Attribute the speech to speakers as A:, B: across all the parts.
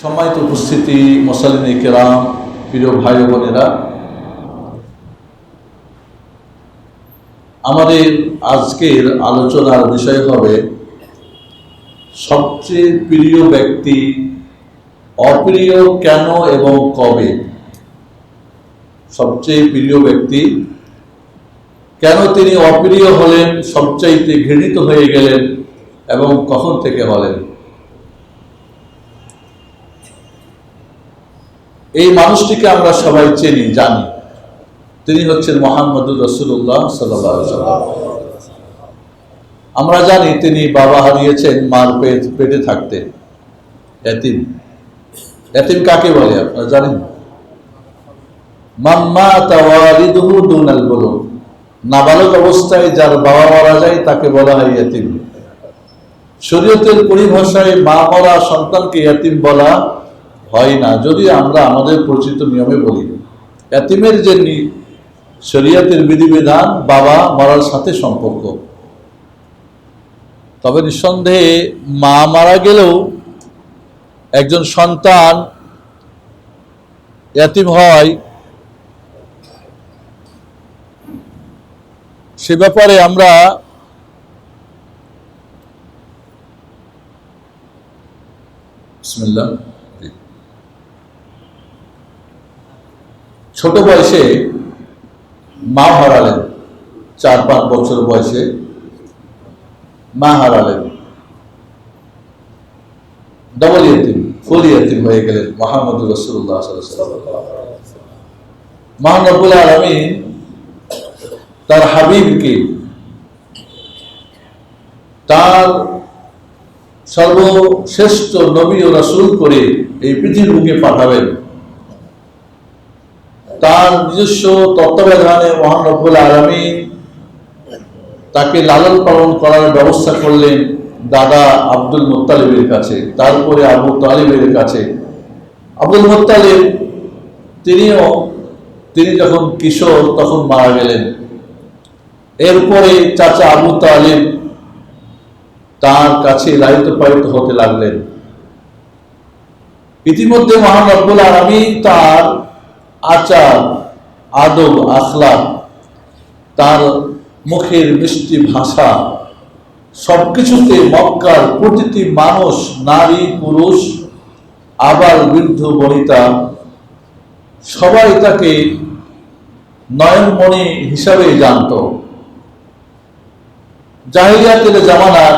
A: সম্মানিত উপস্থিতি, মুসল্লিনে কেরাম, প্রিয় ভাই বোনেরা, আমাদের আজকের আলোচনার বিষয় হবে সবচেয়ে প্রিয় ব্যক্তি অপ্রিয় কেন এবং কবে। সবচেয়ে প্রিয় ব্যক্তি কেন তিনি অপ্রিয় হলেন, সবচাইতে ঘৃণিত হয়ে গেলেন এবং কখন থেকে হলেন। এই মানুষটিকে আমরা সবাই চিনি, জানি। তিনি হচ্ছেন মুহাম্মদুর রাসূলুল্লাহ সাল্লাল্লাহু আলাইহি ওয়াসাল্লাম। আমরা জানি তিনি বাবা হারিয়েছেন মার পেটে থাকতে। এতিম। এতিম কাকে বলে আপনারা জানেন? মান মাতা ওয়ালিদুহু দুনাল বুলুগ। নাবালক অবস্থায় যার বাবা মারা যায় তাকে বলা হয় এতিম। শরীয়তের পরিভাষায় মা মরা সন্তানকে এতিম বলা হয় না, যদি আমরা আমাদের পরিচিত নিয়মে বলি। এতিমের যে শরীয়তের বিধিবিধান বাবা মরার সাথে সম্পর্ক। তবে নিঃসন্দেহে মা মারা গেলেও একজন সন্তান এতিম হয়, সে ব্যাপারে আমরা বিসমিল্লাহ। ছোট বয়সে মা হারালেন, 4-5 বছর বয়সে মা হারালেন, ডবল ইয়তিম, ফুল ইয়তিম হয়ে গেলেন মুহাম্মদুর রাসূলুল্লাহ সাল্লাল্লাহু আলাইহি ওয়াসাল্লাম। মহান রব্বুল আলামিন তার হাবিবকে তার সর্বশ্রেষ্ঠ নবী ও রাসূল করে এই পৃথিবীর বুকে পাঠাবেন। তার নিজস্ব তত্ত্বাবধানে মহান রব্বুল আলামিন তাকে লালন পালন করার ব্যবস্থা করলেন দাদা আব্দুল মুত্তালিবের কাছে, তারপরে আবু তালিবের কাছে। আব্দুল মুত্তালিব তিনি যখন কিশোর তখন মারা গেলেন। এরপরে চাচা আবু তালিব তার কাছে লালিত পালিত হতে লাগলেন। ইতিমধ্যে মহান রব্বুল আলামিন তার আচার, আদব, আখলাক, তার মুখের মিষ্টি ভাষা সবকিছুতে মক্কার প্রতিটি মানুষ, নারী পুরুষ, আবার বৃদ্ধ বনিতা, সবাই তাকে নয়নমণি হিসাবে জানত। জাহিলিয়াতের জামানার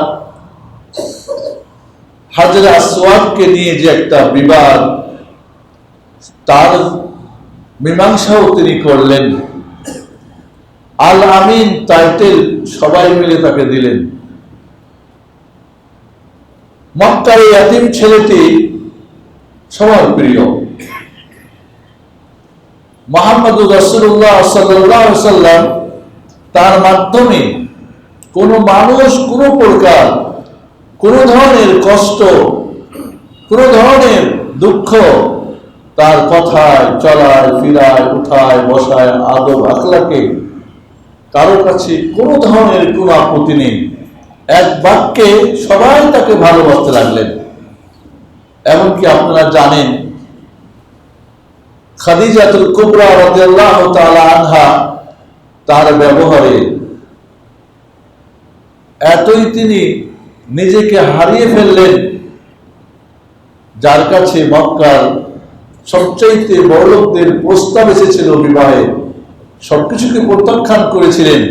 A: হাজরে আসওয়াদকে নিয়ে যে একটা বিবাদ, তার মীমাংসাও তিনি করলেন। আল আমিন টাইটেল সবাই মিলে তাকে দিলেন। মক্কার এই এতিম ছেলেটি সবার প্রিয়। মুহাম্মদুর রাসূলুল্লাহ সাল্লাল্লাহু আলাইহি ওয়াসাল্লাম তার মাধ্যমে কোন মানুষ কোন প্রকার, কোন ধরনের কষ্ট, কোন ধরনের দুঃখ তার কথায়, চলায়, ফিরায়, উঠায়, বসায়, আদব, আখলাকে কারো কাছে কোনো ধরনের কোনো আপত্তি নেই। এক বাক্যে সবাই তাকে ভালোবাসতে লাগলেন। এমনকি আপনারা জানেন খাদিজাতুল কুবরা রাদিয়াল্লাহু তাআলা আনহা তার ব্যবহারে এতই তিনি নিজেকে হারিয়ে ফেললেন, যার কাছে মক্কার সবচাইতে বড় লোকদের প্রস্তাব এসেছিল বিবাহে, সবকিছুকে প্রত্যাখ্যান করেছিলেন।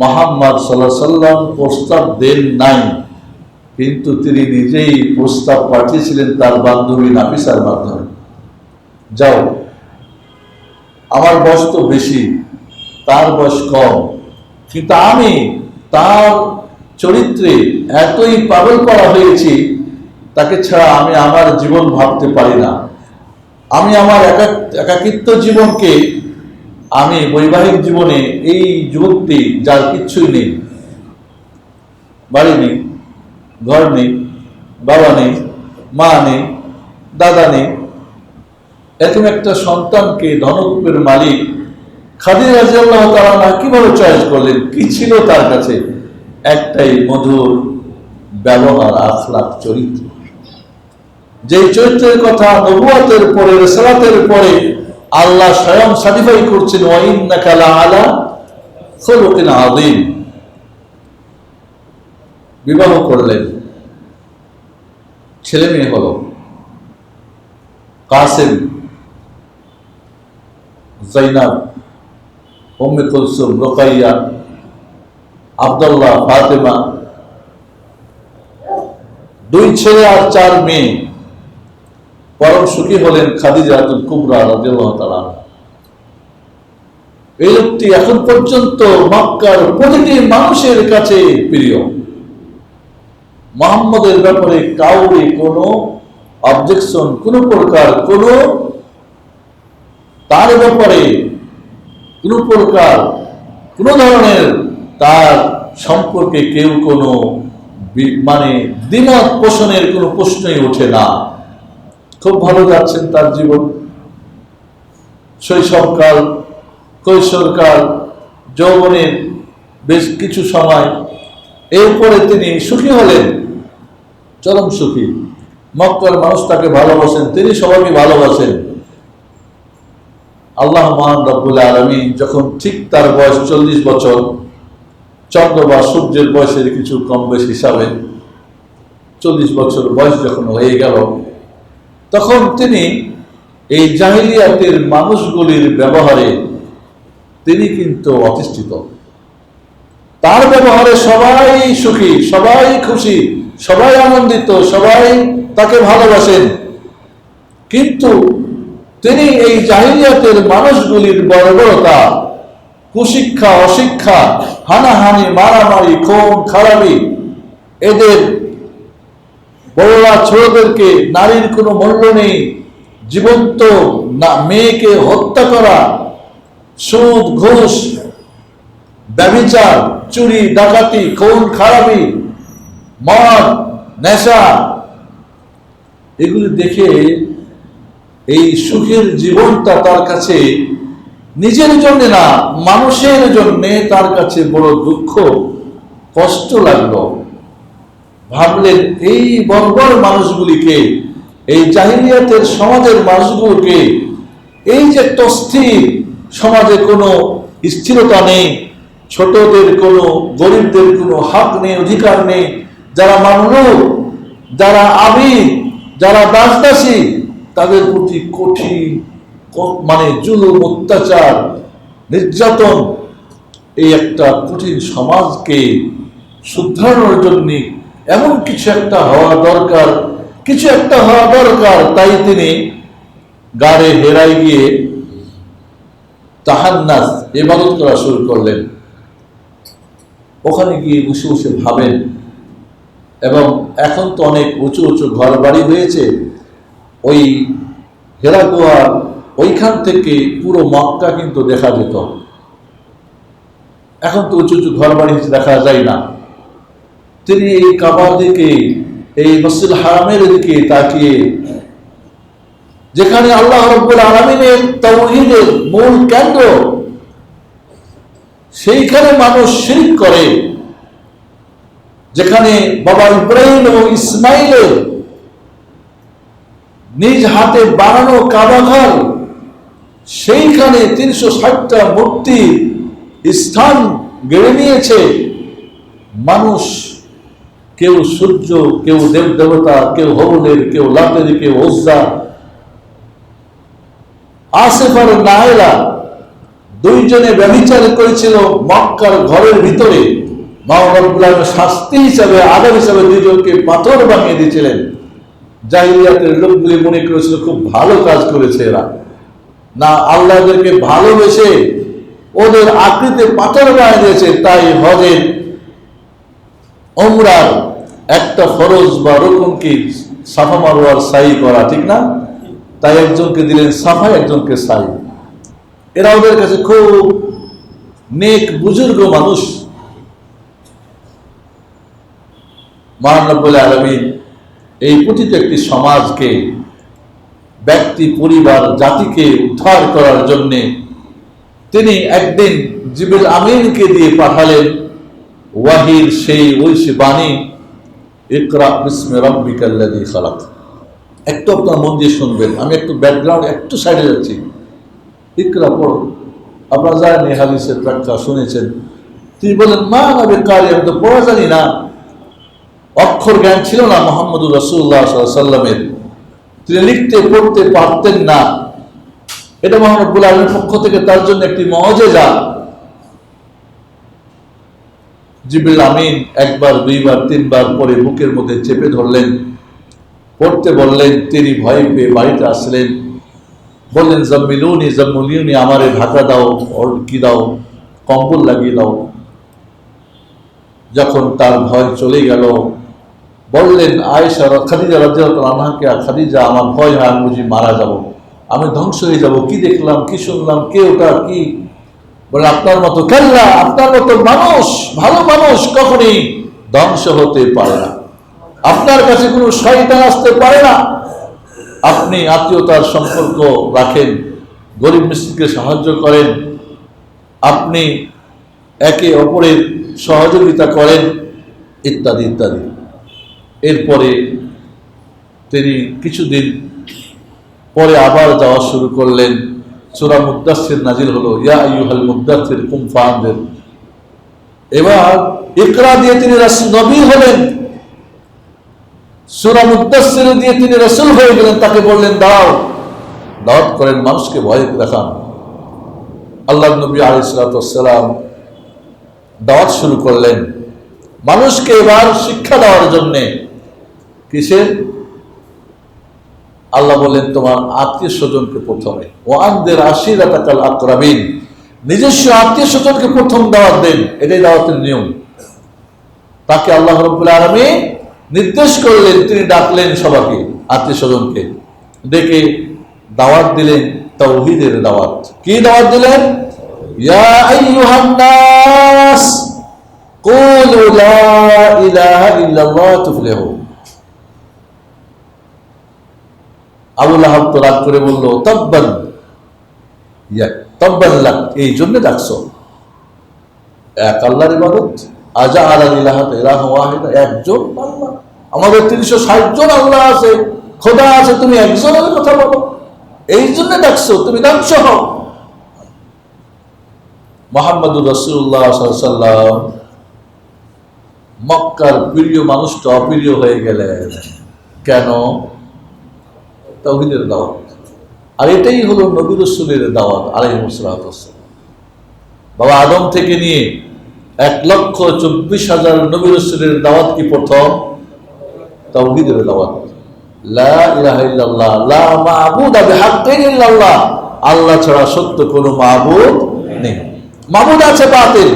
A: মুহাম্মদ সাল্লাল্লাহু আলাইহি ওয়াসাল্লাম প্রস্তাব দেন নাই, কিন্তু তিনি নিজেই প্রস্তাব পাঠিয়েছিলেন তার বান্ধবী নাফিসার মাধ্যমে। যাও, আমার বয়স তো বেশি, তার বয়স কম, কিন্তু আমি তার চরিত্রে এতই পাগল করা হয়েছি, তাকে ছাড়া আমি আমার জীবন ভাবতে পারি না। আমি আমার একাকিত্ব জীবনকে, আমি বৈবাহিক জীবনে এই যুবকটি যার কিচ্ছুই নেই, বাড়ি নেই, ঘর নেই, বাবা নেই, মা নেই, দাদা নেই, এরকম একটা সন্তানকে ধনরূপের মালিক খাদিজা রাদিয়াল্লাহু তাআলা কিভাবে চয়েস করলেন? কি ছিল তার কাছে? একটাই, মধুর ব্যবহার, আখলাক, চরিত্র। যে চরিত্রের কথা নবুয়তের পরে, রিসালাতের পরে আল্লাহ স্বয়ং সার্টিফাই করছেন, ওয়া ইন্নাকা লাআলা খুলুকিন আযীম। বিবাহ করলেন, ছেলে মেয়ে হলো, কাসেম, জাইনাব, উম্মে কুলসুম, রুকাইয়া, আব্দুল্লাহ, ফাতেমা, 2 ছেলে আর 4 মেয়ে। পরম সুখী হলেন খাদিজাতুল কুবরা রাদিয়াল্লাহু তাআলা। এই লোকটি এখন পর্যন্ত মক্কার প্রতিটি মানুষের কাছে প্রিয়। মুহাম্মদের ব্যাপারে কাউরে কোনো অবজেকশন, কোনো প্রকার, কোনো তার ব্যাপারে কোনো প্রকার, কোনো ধরনের তার সম্পর্কে কেউ কোনো মানে দ্বিমত পোষণের কোনো প্রশ্নই ওঠে না। খুব ভালো যাচ্ছেন তার জীবন, শৈশবকাল, কৈশোরকাল, যৌবনের বেশ কিছু সময়। এরপরে তিনি সুখী হলেন, চরম সুখী। মক্কার মানুষ তাকে ভালোবাসেন, তিনি সবাইকে ভালোবাসেন। আল্লাহ মহান রব্বুল আলামিন যখন ঠিক তার বয়স 40 বছর, চন্দ্র বা সূর্যের বয়সের কিছু কম বেশ হিসাবে 40 বছর বয়স যখন হয়ে গেল, তখন তিনি এই জাহিলিয়াতের মানুষগুলির ব্যবহারে তিনি কিন্তু অতিষ্ঠিত। তার ব্যবহারে সবাই সুখী, সবাই খুশি, সবাই আনন্দিত, সবাই তাকে ভালোবাসেন। কিন্তু তিনি এই জাহিলিয়াতের মানুষগুলির বর্বরতা, কুশিক্ষা, অশিক্ষা, হানাহানি, মারামারি, খুন খারাপি, এদের বড়রা ছোটদেরকে, নারীর কোনো মূল্য নেই, জীবন্ত মেয়েকে হত্যা করা, সুদ, ঘুষ, ব্যভিচার, চুরি, ডাকাতি, খুন খারাপি, মদ, নেশা, এগুলি দেখে এই সুখের জীবনটা তার কাছে নিজের জন্য না, মানুষের জন্য তার কাছে বড় দুঃখ, কষ্ট লাগলো। ভাবলেন এই বর্বর মানুষগুলিকে, এই জাহিলিয়াতের সমাজের মানুষগুলোকে, এই যে তস্থির সমাজে কোনো স্থিরতা নেই, ছোটদের কোনো, গরিবদের কোনো হক নেই, অধিকার নেই, যারা মামলুক, যারা আবিদ, যারা দাসদাসী, তাদের প্রতি কঠিন মানে জুলুম, অত্যাচার, নির্যাতন, এই একটা কঠিন সমাজকে শুধরানোর জন্য এমন কিছু একটা হওয়া দরকার, কিছু একটা হওয়া দরকার। তাই তিনি গাড়ে হেরায় গিয়ে তাহান্নাস, ইবাদত করা শুরু করলেন। ওখানে গিয়ে বসে বসে ভাবেন, এবং এখন তো অনেক উঁচু উঁচু ঘর বাড়ি হয়েছে, ওই হেরা গুহার ওইখান থেকে পুরো মক্কা কিন্তু দেখা যেত। এখন তো উঁচু উঁচু ঘর বাড়ি দেখা যায় না। তিনি এই কাবার দিকে, এই মসজিদুল হারামের দিকে তাকিয়ে, যেখানে আল্লাহ রাব্বুল আলামিনের তাওহীদের মূল কেন্দ্র, সেইখানে মানুষ শিরক করে, যেখানে বাবা ইব্রাহিম এবং ইসমাইলের নিজ হাতে বানানো কাবাঘর, সেইখানে 360টা মূর্তি স্থান গেড়ে নিয়েছে। মানুষ কেউ সূর্য, কেউ দেব দেবতা, কেউ হবলের, কেউ লাতের, কেউ উজ্জা, আসিফ আর নাইলা 2 জনে ব্যভিচার করেছিল মক্কার ঘরের ভিতরে। মাওলানা শাস্তি হিসাবে, আদব হিসাবে 2 জনকে পাথর বানিয়ে দিয়েছিলেন। জাহিলিয়াতের লোকগুলি মনে করেছিল খুব ভালো কাজ করেছে এরা, না আল্লাহদেরকে ভালোবেসে ওদের আকৃতিতে পাথর বানিয়ে দিয়েছে। তাই হজের, উমরার একটা ফরজ বা রুকুন কি সাফা মারওয়ার সাই করা, ঠিক না? তাই একজনকে দিলেন সাফা, একজনকে সাই। এরা ওদের কাছে খুব নেক বুজুর্গ মানুষ। মহান রব্বুল আলামিন এই প্রতিটি একটি সমাজকে, ব্যক্তি, পরিবার, জাতিকে উদ্ধার করার জন্যে তিনি একদিন জিবরিল আমিনকে দিয়ে পাঠালেন ওয়াহির সেই ঐশী বাণী, ইকরা বিসমি রাব্বিকাল্লাযী খালাক। একটু আপনার মন দিয়ে শুনবেন, আমি একটু ব্যাকগ্রাউন্ড একটু সাইডে যাচ্ছি। ইকরা পড়ো, আপনারা জানেন এই হাদিসের ব্যাখ্যা শুনেছেন। তিনি বলেন, মা নবী কারি, আমি তো পড়া জানি না, অক্ষর জ্ঞান ছিল না মুহাম্মদুর রাসূলুল্লাহ সাল্লাল্লাহু আলাইহি ওয়াসাল্লামের, তিনি লিখতে পড়তে পারতেন না। এটা মহান রব্বুল আলামিনের পক্ষ থেকে তার জন্য একটি মুআজিজা। জিবরিল আমিন একবার, দুইবার, তিনবার পরে বুকের মধ্যে চেপে ধরলেন, পড়তে বললেন। তিনি ভয় পেয়ে বাড়িতে আসলেন, বললেন, জাম্মিলুনি জাম্মিলুনি, আমারে ঢাকা দাও, কি দাও, কম্বল লাগিয়ে দাও। যখন তার ভয় চলে গেল, বললেন আয়েশা খাদিজা রাদিয়াল্লাহু আনহাকে, খাদিজা আমার ভয় হয়, আমি বুঝি মারা যাব, আমি ধ্বংস হয়ে যাব, কি দেখলাম, কি শুনলাম, কে ওটা, কি? বলে, আপনার মতো কাল্লা, আপনার মতো মানুষ, ভালো মানুষ কখনই ধ্বংস হতে পারে না, আপনার কাছে কোনো শয়তান আসতে পারে না। আপনি আত্মীয়তার সম্পর্ক রাখেন, গরিব মিসকিনকে সাহায্য করেন, আপনি একে অপরের সহযোগিতা করেন, ইত্যাদি ইত্যাদি। এরপরে তিনি কিছুদিন পরে আবার যাওয়া শুরু করলেন। সূরা মুদ্দাসসির নাজিল হলো, ইয়া আইয়ুহাল মুদ্দাসসির কুম ফাআনজির। এবার ইকরা দিয়ে তিনি নবী হলেন, সূরা মুদ্দাসসির দিয়ে তিনি রাসূল হয়ে গেলেন। তাকে বললেন, দাওয়াত করেন, মানুষকে ভয় দেখান। আল্লাহর নবী আলাইহিস সালাতু ওয়াস সালাম দাওয়াত শুরু করলেন মানুষকে এবার শিক্ষা দেওয়ার জন্যে। কিসের? আল্লাহ বলেন, তোমার আত্মীয় স্বজনকে প্রথমে, ওয়ানদির আশিরাতাকাল আকরাবিন, নিজস্ব আত্মীয় স্বজনকে প্রথম দাওয়াত দেন, এটাই দাওয়াতের নিয়ম। তাকে আল্লাহ রাব্বুল আলামিন নির্দেশ করলেন, তিনি ডাকলেন সবাইকে, আত্মীয় স্বজনকে ডেকে দাওয়াত দিলেন, তাওহীদের দাওয়াত। কি দাওয়াত দিলেন? ইয়া আইয়ুহান নাস কুলু লা ইলাহা ইল্লাল্লাহ তুফলিহু। আবু লাহাব তো রাগ করে বলল, তাব্বান লাক, এই জন্য ডাকছো? এক আল্লাহর ইবাদত, আজাআলা ইলাহাতা ইলাহা ওয়াহিদা, একজন আল্লাহ, আমাদের 360 জন আল্লাহ আছে, খোদা আছে, তুমি একজনের কথা বলো, এই জন্য ডাকছো? তুমি ধ্বংস হও। মুহাম্মদুর রাসূলুল্লাহ সাল্লাল্লাহু আলাইহি ওয়াসাল্লাম মক্কার প্রিয় মানুষটা অপ্রিয় হয়ে গেলেন। কেন? তাওহীদের দাওয়াত। আর এটাই হলো নবী রাসূলের দাওয়াত আলাইহিস সালাতু ওয়াস সালাম। বাবা আদম থেকে নিয়ে 1,24,000 নবী রাসূলের দাওয়াত কি প্রথম? তাওহীদের দাওয়াত। লা ইলাহা ইল্লাল্লাহ, লা মা'বুদা বিহাক্কিন ইল্লাল্লাহ, আল্লাহ ছাড়া সত্য কোনো মাবুদ নেই। মাবুদ আছে বাতিল,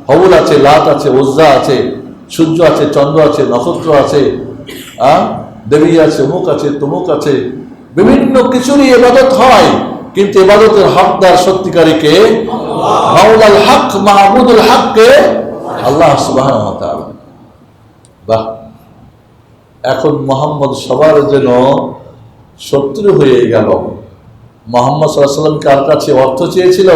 A: হবুল আছে, লাত আছে, উজ্জা আছে, সূর্য আছে, চন্দ্র আছে, নক্ষত্র আছে, দেবী আছে, অমুক আছে, তমুক আছে, বিভিন্ন কিছুরই ইবাদত হয়, কিন্তু ইবাদতের হকদার সত্যিকারী কে? মাওলাল হক, মাহবুদুল হক কে? আল্লাহ সুবহানাহু ওয়া তাআলা। বাহ! এখন মুহাম্মদ সবার যেন শত্রু হয়ে গেল। মুহাম্মদ সাল্লাল্লাহু আলাইহি ওয়াসাল্লাম কার কাছে অর্থ চেয়েছিল?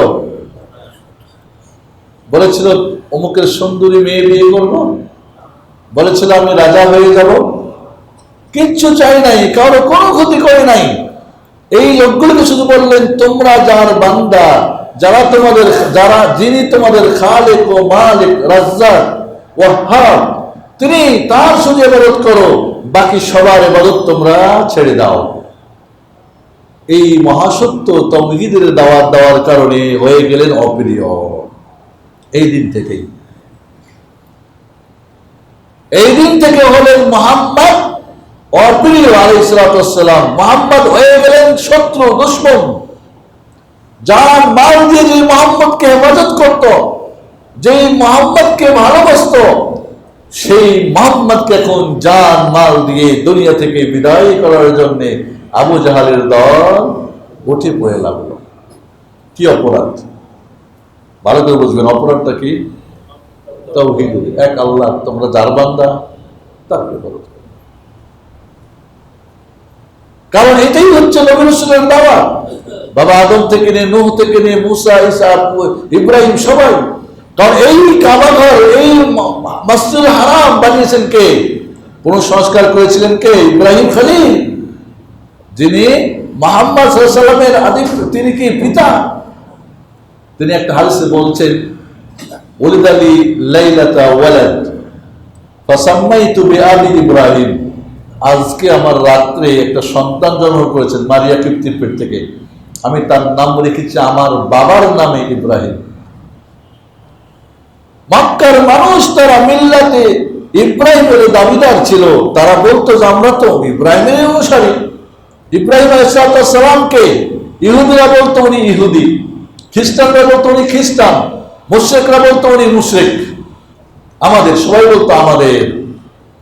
A: বলেছিল অমুকের সুন্দরী মেয়ে বিয়ে করবো, বলেছিল আমি রাজা হয়ে যাব, কিচ্ছু চাই নাই, কারো কোনো ক্ষতি করে নাই। এই লোকগুলোকে শুধু বললেন, তোমরা যার বান্দা, যিনি তোমাদের খালিক ও মালিক, রাজ্জাক, ওয়াহ্হাব, তিনি তার শুধু ইবাদত করো, বাকি সবার ইবাদত তোমরা ছেড়ে দাও। এই মহাসত্য তাওহীদের দাওয়াত দেওয়ার কারণে হয়ে গেলেন অপ্রিয়। এই দিন থেকে হলেন মুহাম্মদ অপ্রিয় আলাইহিস সালাতু ওয়াস সালাম। মুহাম্মদ হয়ে গেলেন শত্রু, দুশমন। যার মাল দিয়ে যে মুহাম্মদকে হেফাজত করত, যেই মুহাম্মদকে ভালোবাসত, সেই মুহাম্মদকে এখন জান মাল দিয়ে দুনিয়া থেকে বিদায় করার জন্য আবু জাহালের দল উঠে পড়ে লাগলো। কি অপরাধ? ভালো করে বুঝবেন অপরাধটা কি? তাওহীদ, এক আল্লাহ, তোমরা যার বান্দা তাকে বলো। কারণ এটাই হচ্ছে নবী রাসূলের দাওয়াত। বাবা আদম থেকে নিয়ে, নূহ থেকে নিয়ে, মুসা, ঈসা, ইব্রাহিম, সবাই। কারণ এই কাবা ঘর, এই মসজিদুল হারাম বানিয়েছেন কে? পুনঃ সংস্কার করেছিলেন কে? ইব্রাহিম খলিল। যিনি মুহাম্মদ সাল্লাল্লাহু আলাইহি ওয়াসাল্লামের আদি, তিনি কি পিতা? তিনি একটা হাদিসে বলছেন, ওলিদালি লাইলাতা ওয়ালাদ ফাসাম্মাইতু বিআবি ইব্রাহিম, আজকে আমার রাত্রে একটা সন্তান জন্ম করেছেন মারিয়া কিপ্তির পেট থেকে, আমি তার নাম রেখেছি আমার বাবার নামে ইব্রাহিম। মক্কার মানুষ তারা মিল্লাতে ইব্রাহিমের দাবিদার ছিল, তারা বলতো যে আমরা তো ইব্রাহিমের অনুসারী। ইব্রাহিম আলাইহিস সালামকে ইহুদিরা বলতো উনি ইহুদি, খ্রিস্টানরা বলতো উনি খ্রিস্টান, মুশরিকরা বলতো উনি মুশরিক, আমাদের সবাই বলতো আমাদের।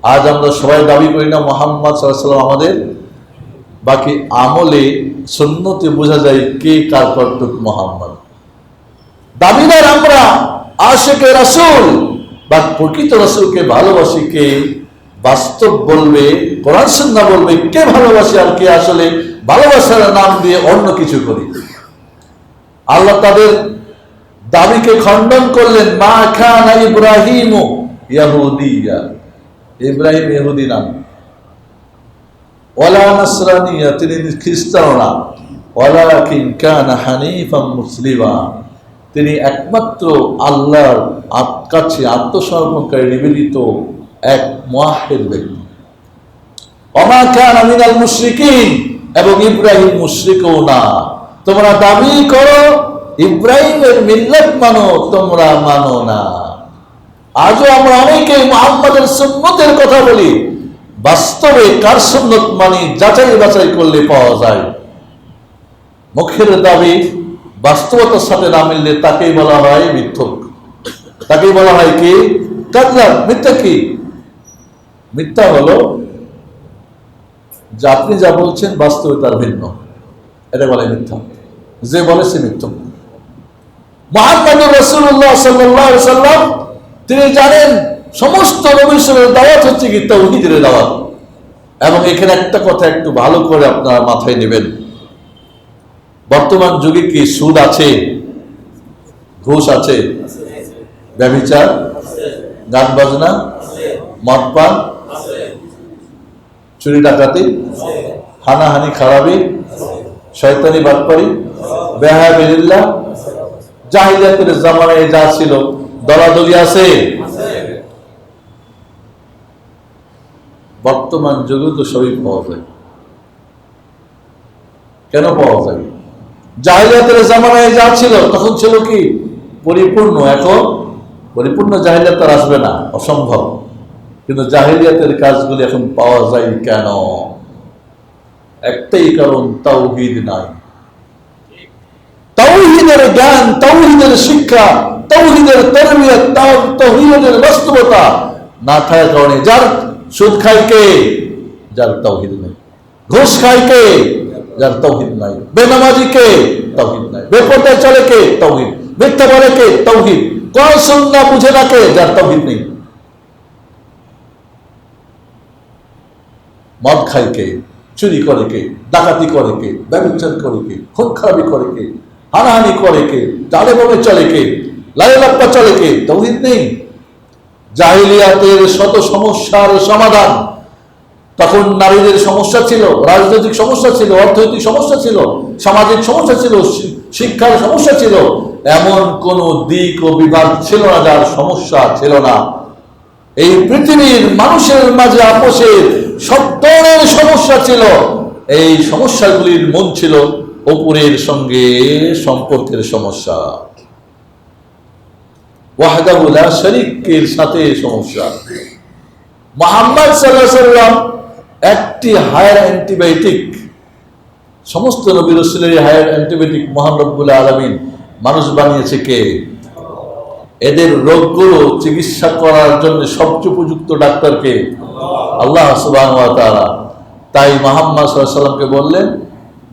A: আজ আমরা সবাই দাবি করি না মুহাম্মদ সাল্লাল্লাহু আলাইহি ওয়াসাল্লাম আমাদের, বাকি আমলে সুন্নতে বোঝা যায় কে কার কর্তৃক মুহাম্মদ। দাবিদার আমরা আশিকে রাসূল, বা প্রকৃত রাসূলকে ভালোবাসি কে বাস্তব বলবে, কোরআন সুন্নাহ বলবে কে ভালোবাসি আর কে আসলে ভালোবাসার নাম দিয়ে অন্য কিছু করি। আল্লাহ তাদের দাবিকে খণ্ডন করলেন, মা কানা ইব্রাহিম ইয়াহুদিয়া, ইব্রাহিম ইহুদি নাম, ওয়ালা নাসরানিয়া, তিনি খ্রিস্টান না, ওয়ালাকিন কানা হানিফাম মুসলিমা, তিনি একমাত্র আল্লাহর কাছে আত্মসমর্পণকারী নিবেদিত এক মুওয়াহহিদ ব্যক্তি। ওমা কানা মিনাল মুশরিকিন, এবং ইব্রাহিম মুশরিকও না। তোমরা দাবি করো ইব্রাহিমের মিল্লাত মানো, তোমরা মানো না। আজও আমরা অনেকেই মুহাম্মাদের সুন্নতের কথা বলি, বাস্তবে কার সুন্নত মানি যাচাই বাছাই করলে পাওয়া যায়। মুখের দাবি বাস্তবতার সাথে না মিললে তাকেই বলা হয় মিথ্যক, তাকেই বলা হয় কি কাযযাব। মিথ্যা কি? মিথ্যা হলো যে আপনি যা বলছেন বাস্তবে তার ভিন্ন, এটা বলে মিথ্যা। যে বলে সে মিথ্যক। মুহাম্মদুর রাসূলুল্লাহ সাল্লাল্লাহু আলাইহি ওয়াসাল্লাম তিনি জানেন সমস্ত নবী রাসূলের দাওয়াত হচ্ছে কি তাওহীদের দাওয়াত। এবং এখানে একটা কথা একটু ভালো করে আপনারা মাথায় নেবেন, বর্তমান যুগে কি সুদ আছে, ঘুষ আছে, ব্যভিচার, গান বাজনা, মদ পান, চুরি ডাকাতি, হানাহানি খারাপি, শয়তানি বাটপারি, বেহায়া বিল্লাহ, জাহিলিয়াতের জামানায় যা ছিল দলাদলি আছে। বর্তমান যুগে তো সবই পাওয়া যায়। কেন পাওয়া যায়? জাহিলিয়াতের জামানায় যা ছিল তখন ছিল কি পরিপূর্ণ, এখন পরিপূর্ণ জাহিলিয়াত আর আসবে না, অসম্ভব। কিন্তু জাহিলিয়াতের কাজগুলি এখন পাওয়া যায় কেন? একটাই কারণ, তাওহীদ নাই। তাওহীদের জ্ঞান, তাওহীদের শিক্ষা, তাওহীদের তারবিয়ত, তাওহীদের বাস্তবতা না থাকার কারণে যার সুদ খায় কে? যার তাওহীদ নাই। ঘুষ খায় কে? যার তাওহীদ নাই। বেনামাজি কে? তাওহীদ নাই। বেপরদায় চলে কে? তাওহীদ। মিথ্যা বলে কে? তাওহীদ। কোরআন সুন্নাহ বুঝে না কে? যার তাওহীদ নেই। মদ খায় কে? চুরি করে কে? ডাকাতি করে কে? ব্যভিচার করে কে? খুন খারাপি করে কে? হানাহানি করে কে? ডালে বমে চলে কে? লাইলাপ্পা চলে কে? তাওহীদ নেই। জাহিলিয়াতের শত সমস্যার সমাধান, তখন নারীদের সমস্যা ছিল, রাজনৈতিক সমস্যা ছিল, অর্থনৈতিক সমস্যা ছিল, সামাজিক সমস্যা ছিল, শিক্ষার সমস্যা ছিল, এমন কোন দিক ও বিভাগ ছিল না যার সমস্যা ছিল না। এই পৃথিবীর মানুষের মাঝে আপোষের সব ধরনের সমস্যা ছিল। এই সমস্যাগুলির মূল ছিল অপরের সঙ্গে সম্পর্কের সমস্যা, ওয়াহদাহু লা শারীকের সাথে সমস্যা। মুহাম্মদ সাল্লাল্লাহু আলাইহি ওয়াসাল্লাম একটি হায়ার অ্যান্টিবায়োটিক, সমস্ত নবী রাসূলের হায়ার অ্যান্টিবায়োটিক মহান রব্বুল আলামিন মানুষ বানিয়েছে কে? এদের রোগগুলো চিকিৎসা করার জন্য সবচেয়ে উপযুক্ত ডাক্তার কে? আল্লাহ সুবহানাহু ওয়া তাআলা। তাই মুহাম্মদ সাল্লাল্লাহু আলাইহি ওয়াসাল্লামকে বললেন,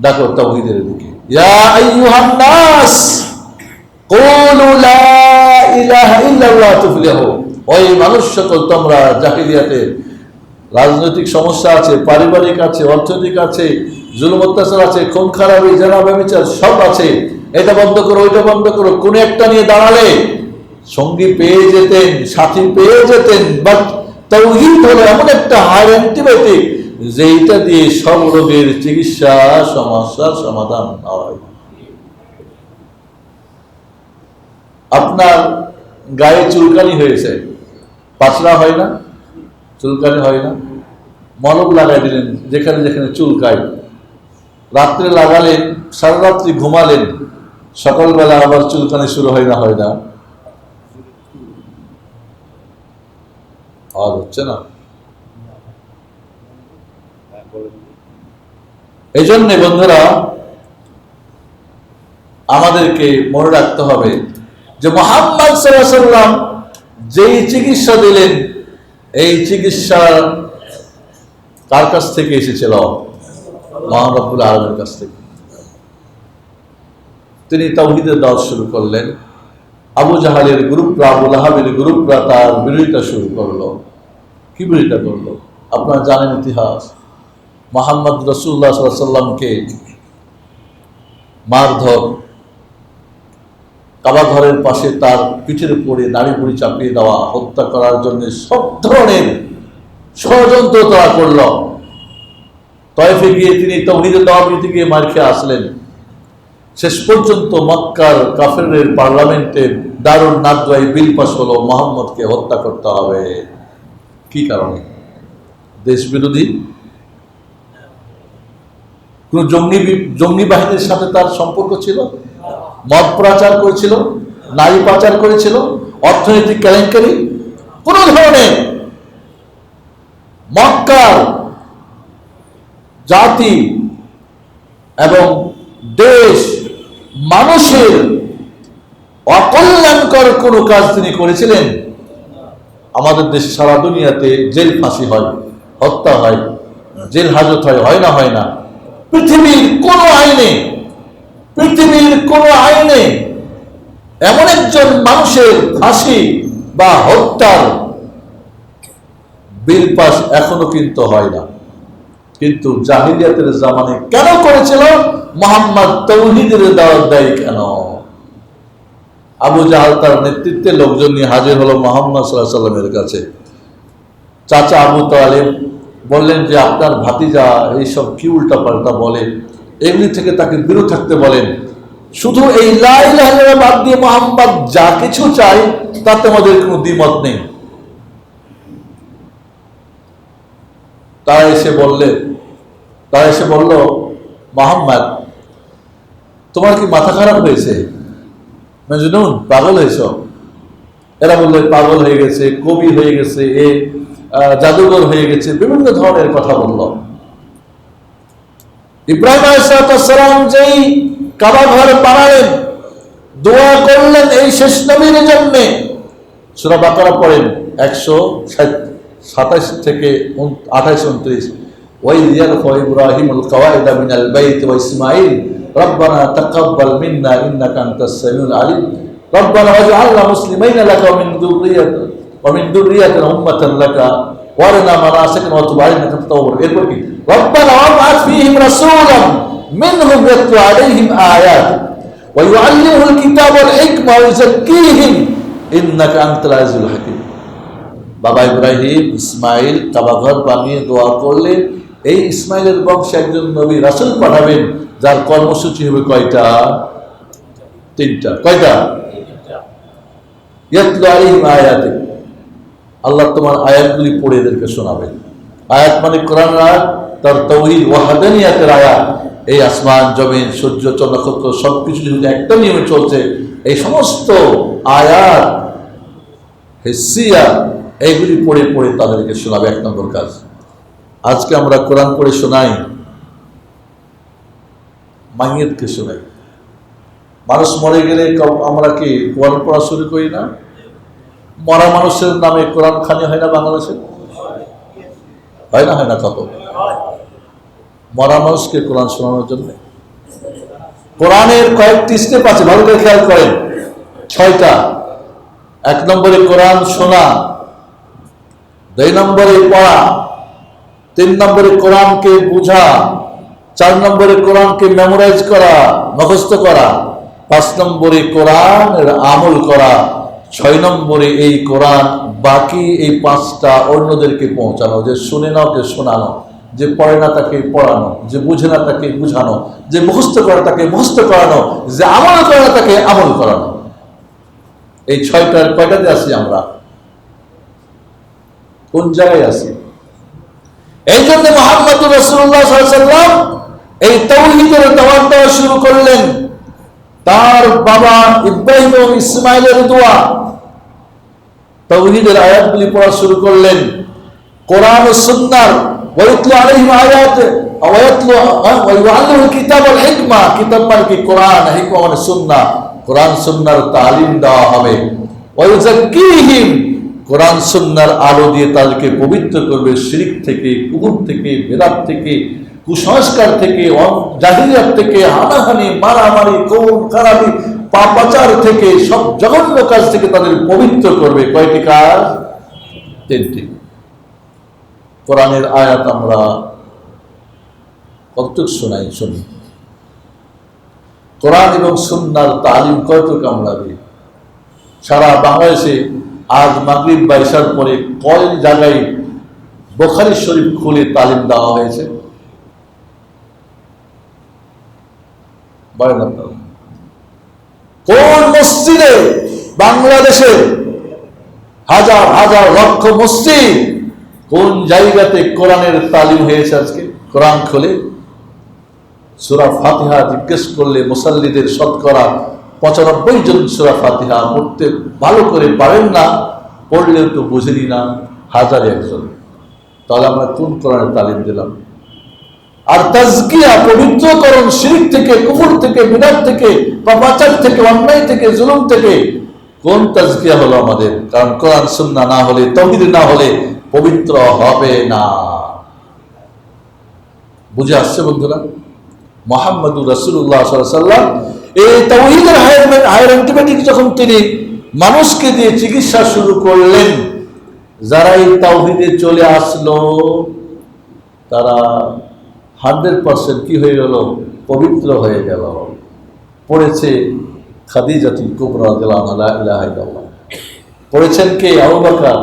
A: ডাকো তাওহীদের দিকে। ইয়া আইয়ুহান নাস কুলু লা ইলাহা ইল্লাল্লাহ তুফলিহু। ওই মানুষ সকল, তোমরা জাহিলিয়াতে রাজনৈতিক সমস্যা আছে, পারিবারিক আছে, অর্থনৈতিক আছে, জুলুম অত্যাচার আছে, খুন খারাপি, জেনা ব্যভিচার সব আছে, এটা বন্ধ করো, ওইটা বন্ধ করো। কোন একটা নিয়ে দাঁড়ালে সঙ্গী পেয়ে যেতেন, সাথী পেয়ে যেতেন। বাট তাওহীদ হলো এমন একটা হায়ার অ্যান্টিবায়োটিক যে এটা দিয়ে সব রোগের চিকিৎসা সমস্যার সমাধান হয়। আপনার গায়ে চুলকানি হয়েছে, পাতলা হয় না? চুলকানি হয় না? মলম লাগাই দিলেন যেখানে যেখানে চুলকায়, রাত্রে লাগালেন, সারা রাত্রি ঘুমালেন, সকালবেলা আবার চুলকানি শুরু হয় না? হয় না? আওয়াজ হচ্ছে না? এই জন্যে বন্ধুরা আমাদেরকে মনে রাখতে হবে যে মুহাম্মদ সাল্লাল্লাহু আলাইহি ওয়াসাল্লাম যেই চিকিৎসা দিলেন, এই চিকিৎসা কার কাছ থেকে এসেছিল? মহান রব্বুল আলামিনের কাছ থেকে। তিনি তাওহীদের দাওয়াত শুরু করলেন। আবু জাহালের গ্রুপরা, আবু লাহাবের গ্রুপরা তার বিরোধিতা শুরু করলো। কি বিরোধিতা করলো? আপনারা জানেন ইতিহাস। মুহাম্মদ রাসূলুল্লাহ সাল্লাল্লাহু আলাইহি ওয়াসাল্লামকে মারধর, কাবা ঘরের পাশে তার পিঠের উপরে নাড়ি ভুড়ি চাপিয়ে দেওয়া, হত্যা করার জন্য সব ধরনের ষড়যন্ত্র তারা করল। তয়েফে গিয়ে তিনি তাওহীদের দাওয়াত দিতে গিয়ে মার খেয়ে আসলেন। শেষ পর্যন্ত মক্কার কাফেরদের পার্লামেন্টে দারুন নাদওয়ায় বিল পাস হলো, মুহাম্মদকে হত্যা করতে হবে। কি কারণে? দেশ বিরোধী কোন জঙ্গি বাহিনীর সাথে তার সম্পর্ক ছিল? মদ প্রচার করেছিল, নারী পাচার করেছিল, অর্থনৈতিক কেলেঙ্কারি? কোন ধরনের মক্কার জাতি এবং দেশ মানুষের অকল্যাণকর কোন কাজ তিনি করেছিলেন? আমাদের দেশে সারা দুনিয়াতে জেল ফাঁসি হয়, হত্যা হয়, জেল হাজত হয়, হয় না? হয় না? পৃথিবীর কোন আইনে এমন একজন মানুষের ফাঁসি বা হত্যার বিল পাস এখনো কিন্তু হয় না। কিন্তু জাহিলিয়াতের জামানে কেন করেছিল? মুহাম্মদ তাওহীদের দাওয়াত দেয় কেন? আবু জাহাল তার নেতৃত্বে লোকজন নিয়ে হাজির হলো মুহাম্মদ সাল্লাল্লাহু আলাইহি ওয়াসাল্লামের কাছে। চাচা আবু তালেব বললেন যে আপনার ভাতিজা এইসব কি উল্টাপাল্টা বলে, এগুলি থেকে তাকে বিরত থাকতে বলেন। শুধু এই লা ইলাহা ইল্লাল্লাহ বাদ দিয়ে মুহাম্মদ যা কিছু চাই তাতে আমাদের কোনো দ্বিমত নেই। তারা এসে বলল মুহাম্মদ, তোমার কি মাথা খারাপ হয়েছে? মজনুন, পাগল হয়েছ? এরা বললো পাগল হয়ে গেছে, কবি হয়ে গেছে, জাদুঘর হয়ে গেছে, বিভিন্ন ধরনের কথা বলল। ইব্রাহিম আলাইহিস সালাম যেই কাবা ঘর বানালেন, দোয়া করলেন এই শেষ নবীর জন্য। সূরা বাকারা পড়েন 127 থেকে 28-29। ওয়াইয ইয়ারফা ইব্রাহিমুল কাওয়াইদা মিনাল বাইতি ওয়া ইসমাঈল রব্বানা তাকাব্বাল মিন্না ইন্নাকা আনতাস সামিউল আলিম রব্বানা ওয়াজআলনা মুসলিমাইনা লাকা ওয়া মিন যুররিয়াতিনা উম্মাতান লাকা ওয়ারিনা মানাসিকানা ওয়া তুব আলাইনা ইন্নাকা আত-তাওয়াবুর। এরপর কি? রব্বানা ওয়াবআথ ফীহিম রাসূলান মিনহুম ইয়াতলু আলাইহিম আয়াতিক ওয়া ইউআল্লিমুহুল কিতাবা ওয়াল হিকমা ওয়া ইউযাক্কিহিম ইন্নাকা আনতাল আজিজুল হাকীম। বাবা ইব্রাহিম ইসমাইল কাবাঘর বানিয়ে দোয়া করলেন এই ইসমাইলের বংশে একজন নবী রাসূল পাঠাবেন, যার কর্মসূচি হবে কয়টা? 3টা। কয়টা? ইয়াতলু আলাইহিম আয়াতিক, আল্লাহ তোমার আয়াতগুলি পড়ে এদেরকে শোনাবেন। আয়াত মানে কোরআন আয়াত, তার তাওহীদ ওয়াহদানিয়াতের আয়াত। এই আসমান জমিন সূর্য চন্দ্র নক্ষত্র সবকিছু যদি একটা নিয়মে চলছে, এই সমস্ত আয়াত হিসিয়া এইগুলি পড়ে পড়ে তাদেরকে শোনাবে। 1 নম্বর কাজ। আজকে আমরা কোরআন পড়ে শোনাই, মাইয়াতকে শোনাই। মানুষ মরে গেলে আমরা কি কোরআন পড়া শুরু করি না? মরা মানুষের নামে কোরআন খানি হয় না বাংলাদেশে? হয় না? হয় না? কত মরা মানুষকে কোরআন শোনানোর জন্য কোরআনের কয়েকটি স্টেপ আছে, ভালো করে খেয়াল করেন। 6টা। 1 নম্বরে কোরআন শোনা, 2 নম্বরে পড়া, 3 নম্বরে কোরআনকে বোঝা, 4 নম্বরে কোরআনকে মেমোরাইজ করা, মুখস্থ করা, 5 নম্বরে কোরআনের আমল করা, 6 নম্বরে এই কোরআন বাকি এই 5টা অন্যদেরকে পৌঁছানো, যে শুনে নাও কে শোনানো। যে পড়ে না তাকে পড়ানো, যে বুঝে না তাকে বুঝানো, যে মুখস্থ করে তাকে মুখস্থ করানো, যে আমল করে না তাকে আমল করানো। এই ছয়টার কয়টাতে আছি আমরা? কোন জায়গায় আছি? এই জন্য মুহাম্মদুর রাসূলুল্লাহ সাল্লাল্লাহু আলাইহি ওয়াসাল্লাম এই তাওহীদের দাওয়াত দেওয়া শুরু করলেন। তার বাবা ইব্রাহিম ও ইসমাইলের দোয়া, তাওহীদের আয়াতগুলি পড়া শুরু করলেন। কোরআন ও সুন্নাহর ওয়াইতলু আলাইহিম আয়াত ওয়াইতলু ওয়া ইউআল্লিমুল কিতাব ওয়াল হিকমা, কিতাব মানে কি? কোরআন, হিকমা মানে সুন্নাহ। কোরআন সুন্নাহর তালিম দেওয়া হবে। ওয়া ইউযাক্কিহিম, কোরআন সুন্নাহর আলো দিয়ে তাদেরকে পবিত্র করবে শিরক থেকে, কুফর থেকে, বিদআত থেকে, কুসংস্কার থেকে, জাহিলিয়াত থেকে, হানাহানি, মারামারি, খুন খারাপি, পাপাচার থেকে, সব জঘন্য কাজ থেকে তাদের পবিত্র করবে। কয়টি কাজ? তিনটি। কোরআনের আয়াত আমরা কতটুকু শুনি? কোরআন এবং সুন্নাহর তালিম কতটুকু আমরা দিই? সারা বাংলাদেশে আজ মাগরিব বা ইশার পরে কয় জায়গায় বুখারী শরীফ খুলে তালিম দেওয়া হয়েছে? বলেন আপনারা। কোন মসজিদে? বাংলাদেশে হাজার হাজার লক্ষ মসজিদ, কোন জায়গাতে কোরআনের তালিম হয়েছে? আজকে কোরআন খুলে সূরা ফাতিহা জিজ্ঞেস করলে মুসাল্লিদের শতকরা 95 জন সূরা ফাতিহা পড়তে ভালো করে পারেন না, পড়লেও তো বুঝেনি না, হাজার একজন। তাহলে আমরা কোন কোরআনের তালিম দিলাম? আর তাজকিয়া, পবিত্রকরণ শিরক থেকে, কুফর থেকে, বিদআত থেকে, পাপাচার থেকে, অন্যায় থেকে, জুলুম থেকে কোন তাজকিয়া হলো আমাদের? কারণ কোরআন সুন্নাহ না হলে, তাওহীদ না হলে পবিত্র হবে না। বুঝে আসছে বন্ধুরা? মুহাম্মদুর রাসূলুল্লাহ সাল্লাল্লাহু আলাইহি ওয়াসাল্লাম এই তাওহীদের হায়ার অ্যান্টিবায়োটিক যখন তিনি মানুষকে দিয়ে চিকিৎসা শুরু করলেন, যারা এই তাওহীদে চলে আসলো তারা 100% কি হয়ে গেল? পবিত্র হয়ে গেল। পড়েছে খাদিজাতুল কুবরা রাদিয়াল্লাহু আনহা, লা ইলাহা ইল্লাল্লাহ। পড়েছেন কে? আবু বকর,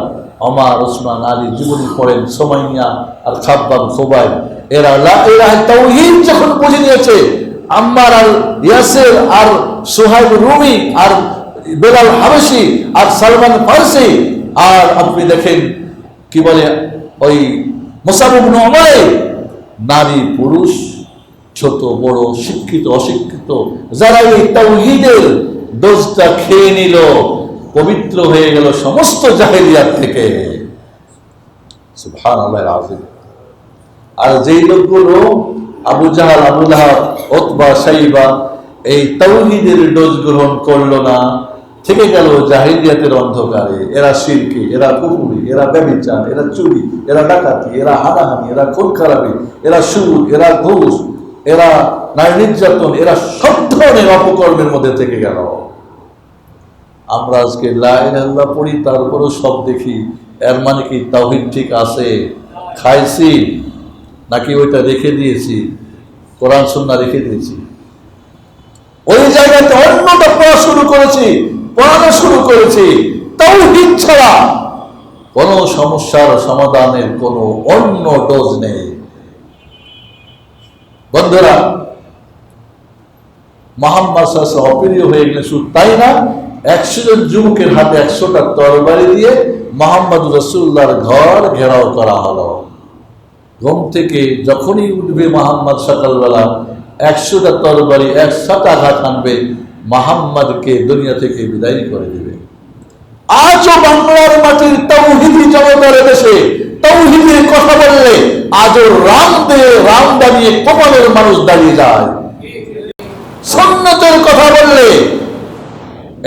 A: ওমর, ওসমান, আলী, জীবনী পড়েন সুমাইয়া আর খাব্বাব, খুবাইব। এরা লা ইলাহা তাওহীদ যখন বুঝে নিয়েছে, আম্মার আর ইয়াসির আর সুহাইব রুমি আর বেলাল হাবশি আর সালমান ফারসি, আর আপনি দেখেন কি বলে ওই মুসআব ইবনে উমাইর, নারী পুরুষ, ছোট বড়, শিক্ষিত অশিক্ষিত, যারা এই তাওহীদের ডোজটা খেয়ে নিল, পবিত্র হয়ে গেল সমস্ত জাহেলিয়াত থেকে। সুবহানাল্লাহিল আযীম। আর যেই লোকগুলো আবু জাহাল, আবু লাহাব, উতবা, শাইবা এই তাওহীদের ডোজ গ্রহণ করলো না, থেকে গেল জাহিলিয়াতের অন্ধকারে। এরা শিরকি, এরা কুফরি, এরা ব্যভিচার, এরা চুরি, এরা ডাকাতি, এরা হানাহানি, এরা খুন খারাপি, এরা সুদ, এরা ঘুষ, এরা নারী নির্যাতন, এরা সব ধরনের অপকর্মের মধ্যে থেকে গেল। আমরা আজকে লা ইলাহা ইল্লাল্লাহ পড়ি, তারপরেও সব দেখি। এর মানে কি তাওহীদ ঠিক আছে? খাইছি নাকি ওইটা রেখে দিয়েছি? কোরআন সুন্নাহ রেখে দিয়েছি, ওই জায়গাতে অন্যটা পড়া শুরু করেছি, পড়ানো শুরু করেছি। তাওহীদ ছাড়া কোন সমস্যার সমাধানের কোন অন্য ডোজ নেই। বন্ধুরা, মুহাম্মদ সাল্লাল্লাহু আলাইহি ওয়াসাল্লাম অপ্রিয় হয়ে গেলেন, শুধু তাই না, 100 জন যুবকের হাতে 100টা তরবারি দিয়ে মুহাম্মদ রাসূলুল্লাহর ঘর ঘেরাও করা হলো। ঘুম থেকে যখনই উঠবে মুহাম্মদ সকালবেলা 100টা তরবারি একসাথে আঘাত আনবে, মুহাম্মদকে দুনিয়া থেকে বিদায় করে দেবে। আজও বাংলার মাটির তাওহীদি জনতার দেশে তাওহীদের কথা বললে আজও রাম দাঁড়িয়ে কপালের মানুষ দাঁড়িয়ে যায়। সুন্নতের কথা বললে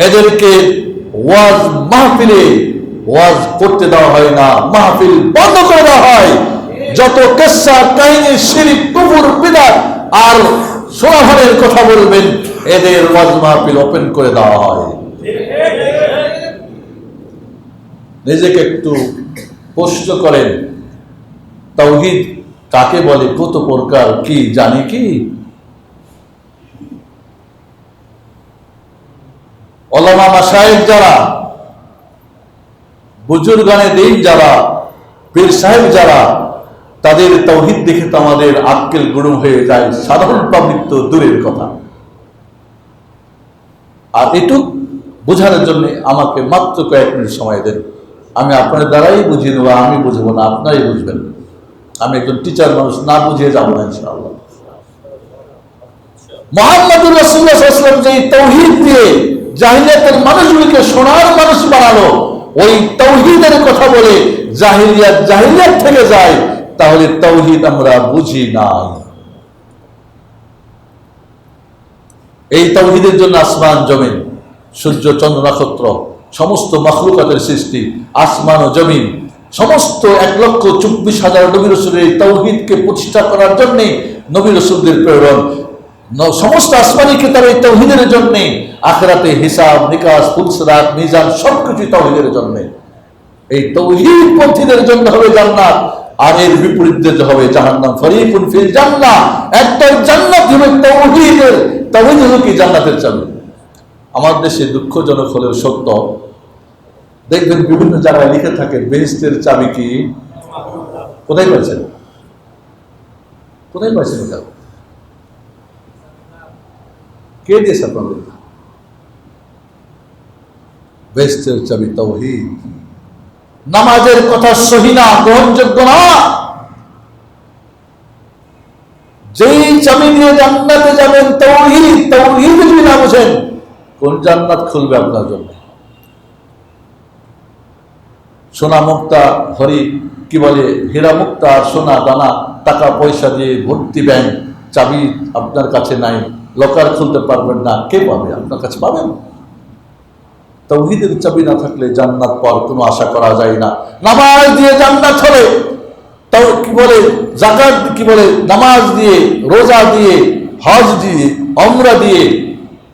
A: এদেরকে ওয়াজ মাহফিলে ওয়াজ করতে দেওয়া হয় না, মাহফিল বন্ধ করে দেওয়া হয়। যত কিসসা কাহিনী, শিরক, কুফর, বিদআত আর সোনাহারের কথা বলবেন, এদের ওয়াজ মাহফিল ওপেন করে দেওয়া হয়। নিজেকে একটু প্রশ্ন করেন, তাওহীদ কাকে বলে, কত প্রকার, কি জানি কি? ওলামা মাশায়েখ যারা, বুজুর্গানে দ্বীন যারা, পীর সাহেব যারা তাদের তাওহীদ দেখে তো আমাদের আক্কেল গুড়ুম হয়ে যায়, সাধারণ পাবলিক তো দূরের কথা। আর এটুক বোঝানোর জন্য আমাকে মাত্র কয়েক মিনিট সময় দেন, আমি আপনাদের দ্বারাই বুঝিয়ে নেবো, আমি বুঝবো না, আপনারাই বুঝবেন। আমি একজন টিচার মানুষ, না বুঝিয়ে যাবো না ইনশাআল্লাহ। মুহাম্মদুর রাসূলুল্লাহ সাল্লাল্লাহু আলাইহি ওয়াসাল্লাম যে তাওহীদ দিয়ে জাহিলিয়াতের মানুষগুলোকে সোনার মানুষ বানালো, ওই তাওহীদের কথা বলে জাহিলিয়াত থেকে যায়, তাহলে তাওহীদ আমরা বুঝি না। এই তাওহীদের জন্য আসমান জমিন, সূর্য চন্দ্র নক্ষত্র, সমস্ত মাখলুকাতের সৃষ্টি, আসমান ও জমিন, সমস্ত 1,24,000 নবী রাসূলের এই তাওহীদকে প্রতিষ্ঠা করার জন্য নবী রাসূলদের প্রেরণ। সমস্ত আসমানি কিতাব এই তাওহীদের জন্য, আখিরাতে হিসাব নিকাশ ফুলসিরাত মিজান সবকিছু তাওহীদের জন্য। এই তাওহীদ পন্থীদের জন্য হবে জান্নাত, আর এর বিপরীতে হবে জাহান্নাম। ফরিকুন ফিল জান্নাহ, একটা জান্নাত হবে তাওহীদের, তাওহীদ হলো কি জান্নাতের চাবি। আমাদের দেশে দুঃখজনক হলেও সত্য, দেখবেন বিভিন্ন জায়গায় লিখে থাকে বেহেশতের চাবি কি। কোথায় পাইছেন? কোথায় পাইছেন? এটা কে দিয়েছে আপনাদের? বেহেশতের চাবি তাওহীদ। নামাজের কথা সহি না, গ্রহণযোগ্য না। যেই চাবি দিয়ে জান্নাতে যাবেন তাওহীদ, তাওহীদ যদি না বুঝেন, কোন জান্নাত খুলবে আপনার জন্য? সোনা মুক্তা হরি কি বলে, হীরা মুক্তা সোনা দানা টাকা পয়সা দিয়ে ভর্তি ব্যাংক, চাবি আপনার কাছে নাই, লকার খুলতে পারবেন না, কে পাবে? আপনার কাছে পাবেন? তাওহীদের চাবি না থাকলে জান্নাত পাওয়ার কোনো আশা করা যায় না। নামাজ দিয়ে জান্নাত হবে, তাও কি বলে যাকাত, কি বলে নামাজ দিয়ে, রোজা দিয়ে, হজ দিয়ে, উমরা দিয়ে,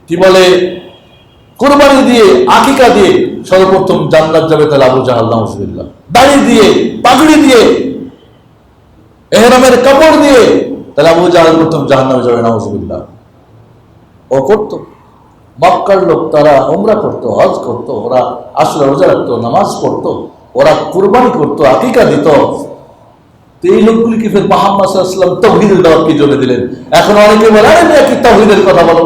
A: কি বলে কুরবানি দিয়ে, আকিকা দিয়ে সর্বপ্রথম জান্নাত যাবে তাহলে আবু জাহাল নাউজুবিল্লাহ। দাড়ি দিয়ে, পাগড়ি দিয়ে, ইহরামের কাপড় দিয়ে তাহলে আবু জাহাল প্রথম জাহান্নামে যাবে নাউজুবিল্লাহ। ও করতো, মক্কার লোক, তারা উমরা করতো, হজ করতো, ওরা আসলে রোজা রাখতো, নামাজ পড়তো, ওরা কুরবানি করতো, আকিকা দিত। এই লোকগুলিকে ফের মুহাম্মদ সাল্লাল্লাহু আলাইহি ওয়াসাল্লাম তাওহীদের দাওয়াত কি জন্য দিলেন? এখন অনেকে বলে আরে মিয়া কি তাওহীদের কথা বলো।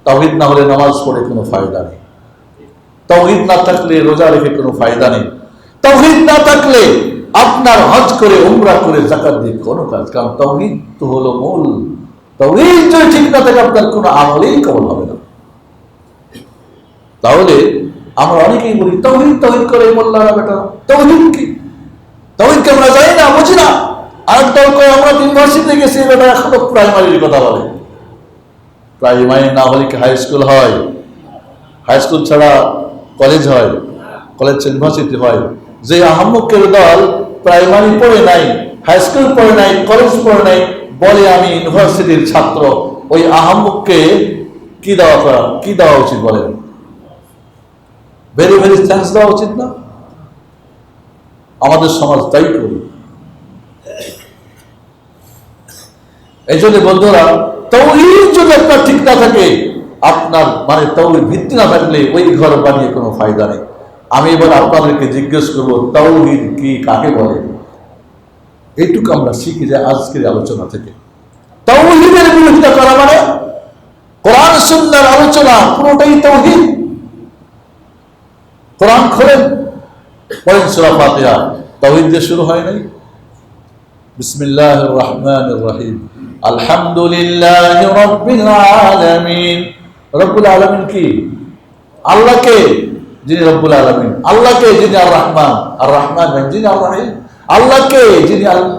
A: তাওহীদ না হলে নামাজ পড়ে কোনো ফায়দা নেই, তাওহীদ না থাকলে রোজা রেখে কোনো ফায়দা নেই, তাওহীদ না থাকলে আপনার হজ করে উমরা করে যাকাত দিয়ে কোনো কাজ, কারণ তাওহীদ তো হলো মূল। তাওহীদ যদি ঠিক না থাকে আপনার কোনো আমলেই কবুল হবে না। তাহলে আমরা অনেকেই বলি তাওহীদ তাওহীদ করে মোল্লারা বেটা, তাওহীদ কি? তাওহীদকে আমরা জানি না, বুঝি না। আর দল করে আমরা ইউনিভার্সিটিতে গেছি, বেটা এখনো প্রাইমারির কথা বলে। প্রাইমারি না হলে কি হাই স্কুল হয়? হাই স্কুল ছাড়া কলেজ হয়, কলেজ ইউনিভার্সিটি হয়। যে আহাম্মকের দল প্রাইমারি পড়ে নাই, হাই স্কুল পড়ে নাই, কলেজ পড়ে নাই, বলে আমি ইউনিভার্সিটির ছাত্র, ওই আহাম্মককে কি দেওয়া উচিত বলেন? ভেরি ভেরি থ্যাঙ্কস দেওয়া উচিত না? আমাদের সমাজ তাই করি। এই জন্য বন্ধুরা, তাওহীদ যদি আপনার ঠিক না থাকে, আপনার মানে তাওহীদ ভিত্তি না থাকলে ওই ঘর বানিয়ে কোনো ফায়দা নেই। আমি এবার আপনাদেরকে জিজ্ঞেস করবো তাওহীদ কি, কাকে বলে? এইটুকু আমরা শিখি যে আজকের আলোচনা থেকে। তাওহীদের বিরোধিতা করা মানে কোরআন সুন্নাহর আলোচনা পুরোটাই তাওহীদ। কোরআন খোলেন, পড়েন সূরা ফাতিহা, তাওহীদ দিয়ে শুরু হয় নাই? বিসমিল্লাহির রহমানির রহিম, আলহামদুলিল্লাহি রাব্বিল আলামিন। রব্বুল আলামিন কি? আল্লাহকে, যিনি রব্বুল আলামিন। আল্লাহকে, যিনি আর রহমান, আর রহমান যিনি আর রহিম। আল্লাহকে,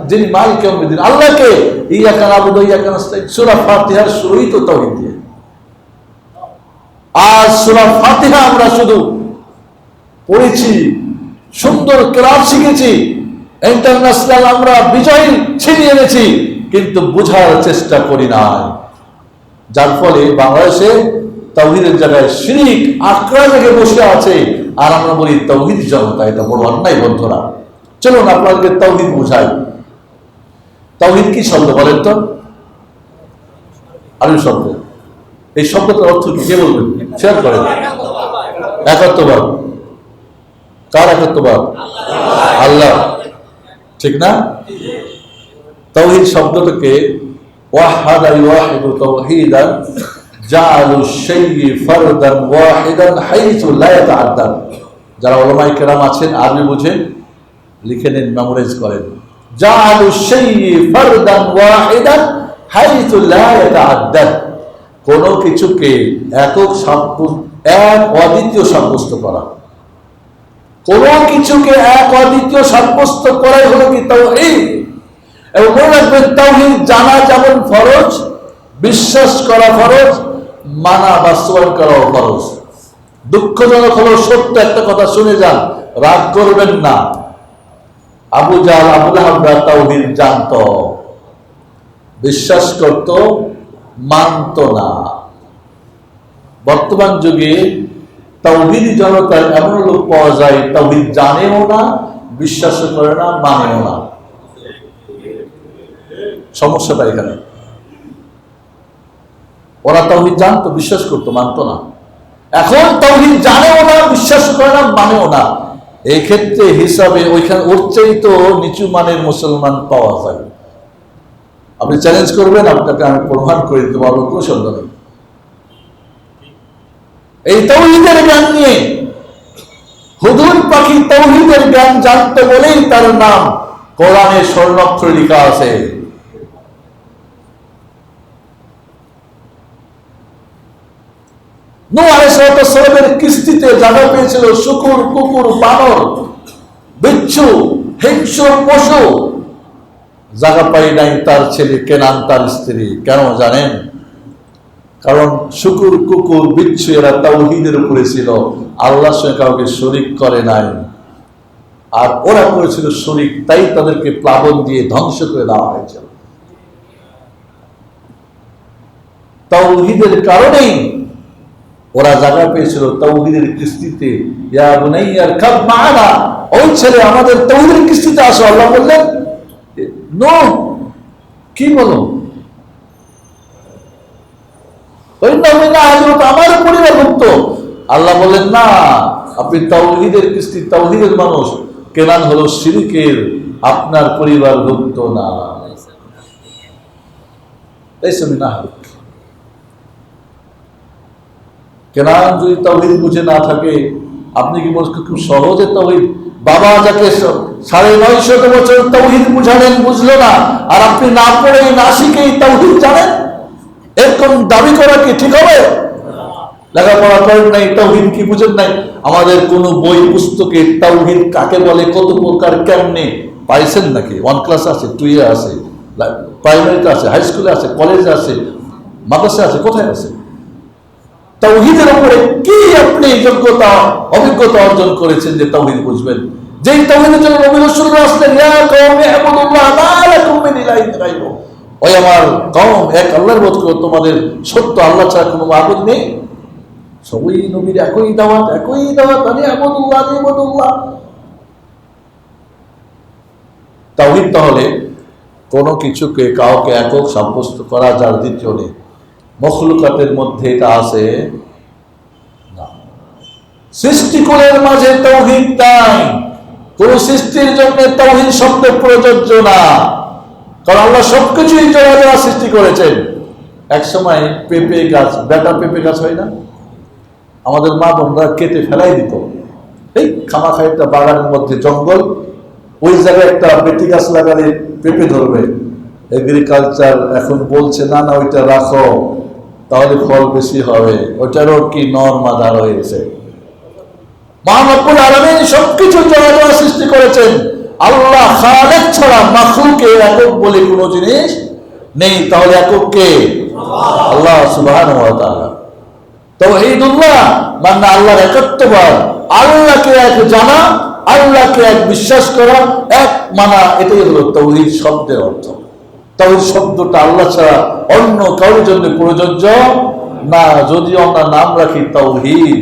A: যিনি মালিক ইয়াউমিদ্দিন। আল্লাহকে, ইয়াকা নাবুদু ওয়া ইয়াকা নাস্তাইন। সূরা ফাতিহার শুরুই তো তাওহীদ দিয়ে। আর সূরা ফাতিহা আমরা শুধু পড়েছি, সুন্দর কেরাত শিখেছি, ইন্টারন্যাশনাল আমরা বিজয় ছিনিয়ে এনেছি, কিন্তু বোঝার চেষ্টা করি না। যার ফলে বাংলাদেশে তাওহীদের জায়গায় শিরক আকড়া লেগে বসে আছে, আর আমরা বলি তাওহীদ জনতা। এটা বড় অন্যায় বন্ধুরা। চলুন আপনাদেরকে তাওহীদ বুঝাই। তাওহীদ কি শব্দ বলেন তো? আরবি শব্দ। এই শব্দটার অর্থ কি, কে বলবেন? শেয়ার করেন। একাত্মবাদ। কার একাত্মবাদ? আল্লাহ। ঠিক না? তাওহীদ শব্দটাকে ওয়াহাদা ইউওয়াহিদু তাওহীদান জাআলু শাইয়ি ফারদান ওয়াহিদান হাইসু লা ইয়াতাআদ্দাদ। যারা উলামায়ে কেরাম আছেন, আরবি বুঝেন, লিখে নিন, মেমোরাইজ করেন। জাআলু শাইয়ি ফারদান ওয়াহিদান হাইসু লা ইয়াতাআদ্দাদ, কোন কিছুকে এক অদ্বিতীয় সাব্যস্ত করা। কোন কিছুকে এক অদ্বিতীয় সাব্যস্ত করাই হলো কি তাওহীদ। এবং মনে রাখবেন, তাওহীদ জানা যেমন ফরজ, বিশ্বাস করা ফরজ, মানা বাস্তবায়ন করাও ফরজ। দুঃখজনক হলো সত্য একটা কথা শুনে যান, রাগ করবেন না। আবু জাহল, আবু লাহাবরা তাওহীদ জানতো, বিশ্বাস করত, মানত না। বর্তমান যুগে তাওহীদ জনতার এমন লোক পাওয়া যায়, তাওহীদ জানেও না, বিশ্বাস করে না, মানেও না। সমস্যাটা এখানে। ওরা তাওহীদ জানতো, বিশ্বাস করতো, মানতো না। এখন তাওহীদ জানেও না, বিশ্বাস করে না, মানেও না। এই ক্ষেত্রে হিসাবে ওইখানে ওর চাইতে নিচু মানের মুসলমান পাওয়া যায়। আপনি চ্যালেঞ্জ করবেন, আপনাকে আমি প্রমাণ করে দিতে পারবো, কোনো সন্দেহ নেই। এই তাওহীদের জ্ঞান নিয়ে হুদুদ পাখি তাওহীদের জ্ঞান জানতে বলেই তার নাম কোরআনে স্বর্ণাক্ষরে লেখা আছে। নূহ আলাইহিস সালামের কিস্তিতে জায়গা পেয়েছিল শুকুর, কুকুর, বানর, বিচ্ছু, হিংস্র পশু। জায়গা পাই নাই তার ছেলে কেনান, তার স্ত্রী। কেন জানেন? কারণ শুকুর, কুকুর, বিচ্ছু এরা তাওহীদের উপরে ছিল, আল্লাহর সঙ্গে কাউকে শরীক করে নাই। আর ওরা করেছিল শরীক, তাই তাদেরকে প্লাবন দিয়ে ধ্বংস করে দেওয়া হয়েছিল। তাওহীদের কারণেই ওরা জায়গা পেয়েছিল তাওহীদের কিস্তিতে। ইয়া বুনাইয়া আরকাব মা'ানা, ওই ছেলে আমাদের তাওহীদের কিস্তিতে আসো। আল্লাহ বললেন, নূহ কি বলো, আমার পরিবারভুক্ত। আল্লাহ বললেন, না, আপনি তাওহীদের কিস্তি, তাওহীদের মানুষ। কেনান হলো শিরকের, আপনার পরিবারভুক্ত না। কেনান যদি তাওহীদ বুঝে না থাকে, আপনি কি বলছেন খুব সহজে তাওহীদ? বাবা যাকে ৯৫০ বছর তাওহীদ বুঝালেন, বুঝলো না, আর আপনি না পড়ে না শিখেই তাওহীদ জানেন, এরকম দাবি করা কি ঠিক হবে? লেখাপড়া করেন নাই, তাওহীদ কি বুঝেন নাই? আমাদের কোন বই পুস্তকে তাওহীদ কাকে বলে, কত প্রকার, কেমনে পাইছেন নাকি? 1 ক্লাস আছে, 2 এ আছে, প্রাইমারিতে আছে, হাই স্কুলে আছে, কলেজে আছে, মাদ্রাসা আছে, কোথায় আছে? তাওহীদের উপরে কি আপনি যোগ্যতা, অভিজ্ঞতা অর্জন করেছেন যে তাওহীদ বুঝবেন? যেই তাওহীদের জন্য নবী রাসূলুল্লাহ আসলেন, ইয়া কওমি ইবুদুল্লাহ মা লাকুম মিন ইলাহিন গায়রুহু, ওই আমার কওম, এক আল্লাহর ইবাদত করো, তোমাদের সত্য আল্লাহ ছাড়া কোনো মাবুদ নেই। সবই নবীর একই দাওয়াত, আনি ইবুদুল্লাহ। তাওহীদ তাহলে কোনো কিছুকে কাউকে একক সাব্যস্ত করা, যার দ্বিতীয় নেই। মখলুকাতের মধ্যে এটা আছে না। সৃষ্টিকুলের মাঝে তাওহীদ নাই। কোন সৃষ্টির জন্য তাওহীদ শব্দ প্রযোজ্য না, কারণ আল্লাহ সবকিছুই জোড়া জোড়া সৃষ্টি করেছেন। এক সময় পেঁপে গাছ, বেটা পেঁপে গাছ হয় না, আমাদের মা বোনরা কেটে ফেলাই দিত। এই খামাখা একটা বাগানের মধ্যে জঙ্গল, ওই জায়গায় একটা বেটি গাছ লাগালে পেঁপে ধরবে। এগ্রিকালচার এখন বলছে, না না, ওইটা রাখো, তাহলে ফল বেশি হবে। ওইটারও কি নরমাদা রয়েছে? মহান রব্বুল আলামিন সবকিছু জোড়া জোড়া সৃষ্টি করেছেন। আল্লাহ খালেক ছাড়া মাখলুকে একক বলে কোনো জিনিস নেই। তাহলে একক কে? আল্লাহ সুবহানাহু ওয়া তাআলা। তাওহীদুল্লাহ মানে আল্লাহর একাত্মবাদ, আল্লাহকে এক জানা, আল্লাহকে এক বিশ্বাস করা, এক মানা, এটাই হলো তাওহীদ শব্দের অর্থ। তাওহীদ শব্দটা আল্লাহ ছাড়া অন্য কারোর জন্য প্রযোজ্য না। যদি আমরা নাম রাখি তাওহীদ,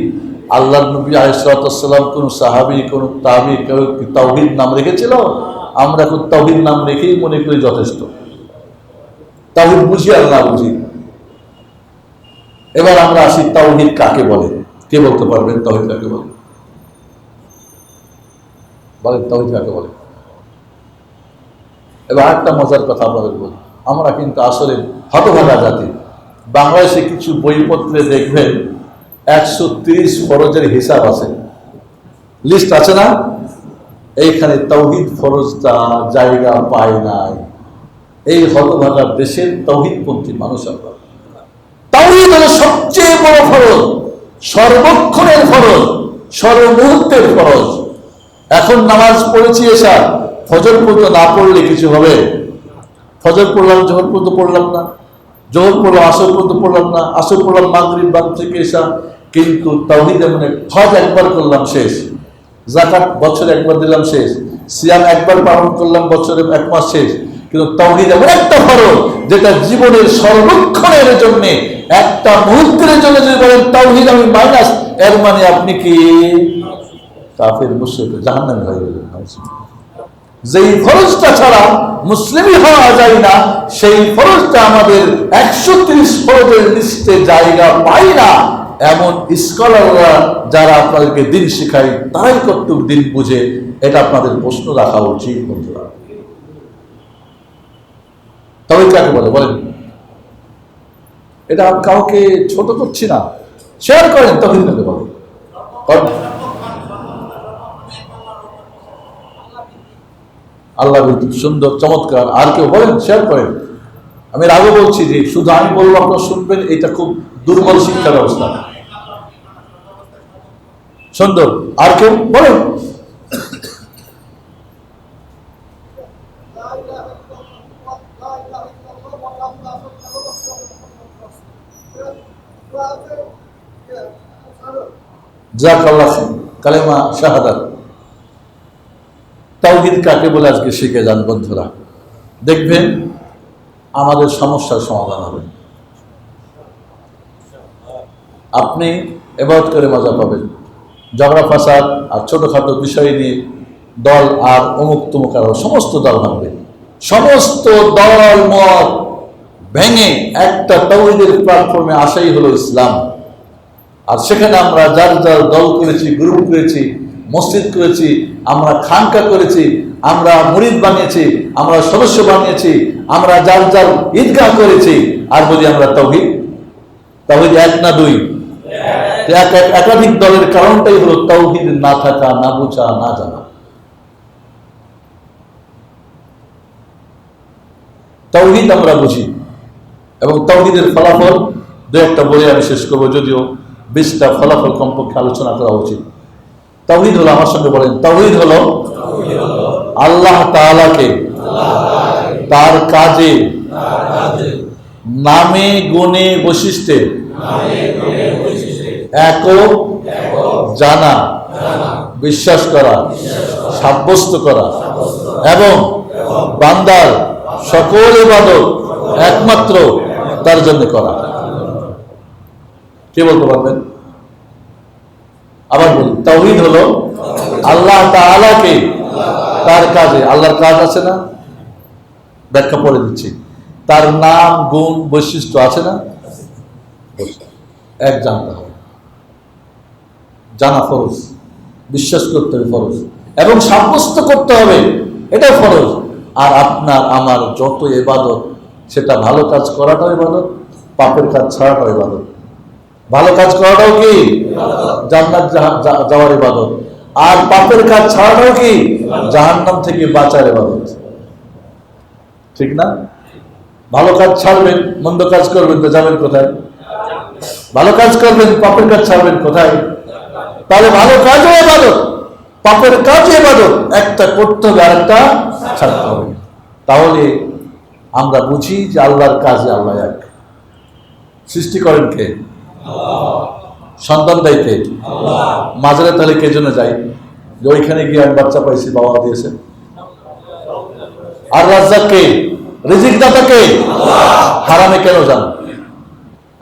A: আল্লাহর নবী আলাইহিস সালাম, কোন সাহাবী, কোন তাবী কেউ কি তাওহীদ নাম রেখেছিল? আমরা এখন তাওহীদ নাম রেখেই মনে করি যথেষ্ট। তাওহীদ বুঝি আর না বুঝি। এবার আমরা আসি, তাওহীদ কাকে বলে? কে বলতে পারবেন তাওহীদ কাকে বলে? বলেন, তাওহীদ কাকে বলে? এবার আরেকটা মজার কথা আপনাদের বলি, আমরা কিন্তু আসলে হতভাগা জাতি। বাংলাদেশে কিছু বইপত্রে দেখবেন 130 ফরজের হিসাব আছে, লিস্ট আছে না? এইখানে তাওহীদ ফরজটা জায়গা পায় নাই। এই হতভাগা দেশের তাওহীদপন্থী মানুষ আমরা। তাওহীদ হলো সবচেয়ে বড় ফরজ, সর্বক্ষণের ফরজ, সর্বমুহূর্তের ফরজ। এখন নামাজ পড়েছি এসা, ফজর পর্যন্ত না পড়লে কিছু হবে? ফজর পড়লাম, জোহর পর্যন্ত পড়লাম না, জোহর পড়লাম আসর পর্যন্ত পড়লাম না, আসর পড়লাম মাগরিব, বাদ থেকে এসা, কিন্তু তাওহীদ মানে হজ একবার করলাম শেষ, যাকাত বছরে একবার দিলাম শেষ, সিয়াম একবার পালন করলাম বছরে 1 মাস শেষ। কিন্তু তাওহীদ এমন একটা ফরজ যেটা জীবনের সর্বক্ষণের জন্য, একটা মুহূর্তের জন্য যদি বলেন তাওহীদ আমি মাইনাস, এর মানে আপনি কি কাফের, মুশরিক, জাহান্নামী হয়ে গেলেন। যেই ফরজটা ছাড়া মুসলিমই হওয়া যায় না, সেই ফরজটা আমাদের 130 ফরজের লিস্টে জায়গা পায় না। এমন স্কলাররা যারা আপনাদেরকে দিন শেখায়, তারাই কতটুক দিন বুঝে, এটা আপনাদের প্রশ্ন রাখা উচিত বন্ধুরা। তবে কাকে বলে বলেন? এটা কাউকে ছোট করছি না, শেয়ার করেন, তখন কাকে বলে? আল্লাহ সুন্দর, চমৎকার। আর কেউ বলেন, শেয়ার করেন। আমি আগে বলছি যে শুধু আমি বলবো আপনারা শুনবেন, এটা খুব দুর্বল শিক্ষা ব্যবস্থা। সুন্দর। আর কেউ বলেন? জাযাকাল্লাহ কালেমা শাহাদাত। তাওহীদ কাকে বলে আজকে শিখে যান বন্ধুরা, দেখবেন আমাদের সমস্যার সমাধান হবে। আপনি ইবাদত করে মজা পাবেন। ঝগড়া ফাসাদ আর ছোটখাটো বিষয় নিয়ে দল আর অমুক তমুক আর সমস্ত দল ভাঙবে। সমস্ত দল মত ভেঙে একটা তাওহীদের প্ল্যাটফর্মে আসাই হলো ইসলাম। আর সেখানে আমরা যার যার দল করেছি, গ্রুপ করেছি, মসজিদ করেছি, আমরা খানকা করেছি, আমরা মুরিদ বানিয়েছি, আমরা সদস্য বানিয়েছি, আমরা যার যার ঈদগাহ করেছি। আর বলি আমরা তাওহীদ। তাওহীদ এক না দুই? একাধিক দলের কারণটাই হলো তাওহীদ না থাকা, না বোঝা, না জানা। তাওহীদ আমরা বুঝি, এবং তাওহীদের ফলাফল দু একটা বলে আমি শেষ করবো, যদিও 20টা ফলাফল কমপক্ষে আলোচনা করা উচিত। তাওহীদ হলো, আমার সঙ্গে বলেন, তাওহীদ হলো আল্লাহ তাআলাকে তার কাজে, নামে গুণে বৈশিষ্ট্যে একক জানা, বিশ্বাস করা, সাব্যস্ত করা, এবং বান্দার সকল ইবাদত একমাত্র তার জন্য করা। কে বলতে পারবেন? আবার বলি, তাওহীদ হলো আল্লাহ তাআলাকে তার কাজে, আল্লাহর কাজ আছে না? ব্যাখ্যা পড়ে দিচ্ছি। তার নাম, গুণ, বৈশিষ্ট্য আছে না? এক জানতে হবে, জানা ফরজ, বিশ্বাস করতে হবে ফরজ, এবং সাব্যস্ত করতে হবে, এটা ফরজ। আর আপনার আমার যত ইবাদত, সেটা ভালো কাজ করাটাও ইবাদত, পাপের কাজ ছাড়াটাও ইবাদত। ভালো কাজ করাটাও কি? জান্নাত যাওয়ার ইবাদত। আর পাপের কাজ ছাড়াটাও কি? জাহান্নাম থেকে বাঁচার ইবাদত। ঠিক না? ভালো কাজ ছাড়বেন, মন্দ কাজ করবেন, তো যাবেন কোথায়? ভালো কাজ করবেন, পাপের কাজ ছাড়বেন কোথায়? তাহলে ভালো কাজও ইবাদত, পাপের কাজও ইবাদত। একটা করতে হবে, আরেকটা ছাড়তে হবে। তাহলে আমরা বুঝি যে আল্লাহর কাজে আল্লাহ এক। সৃষ্টি করেন কে? সন্তান দেয় কে? মাজারে তাহলে কে জন্য যাই? যে ওইখানে গিয়ে আমি বাচ্চা পাইছি, বাবা দিয়েছে। আর রাজ্জাক কে? রিজিক দাতা কে? হারামে কেন যান?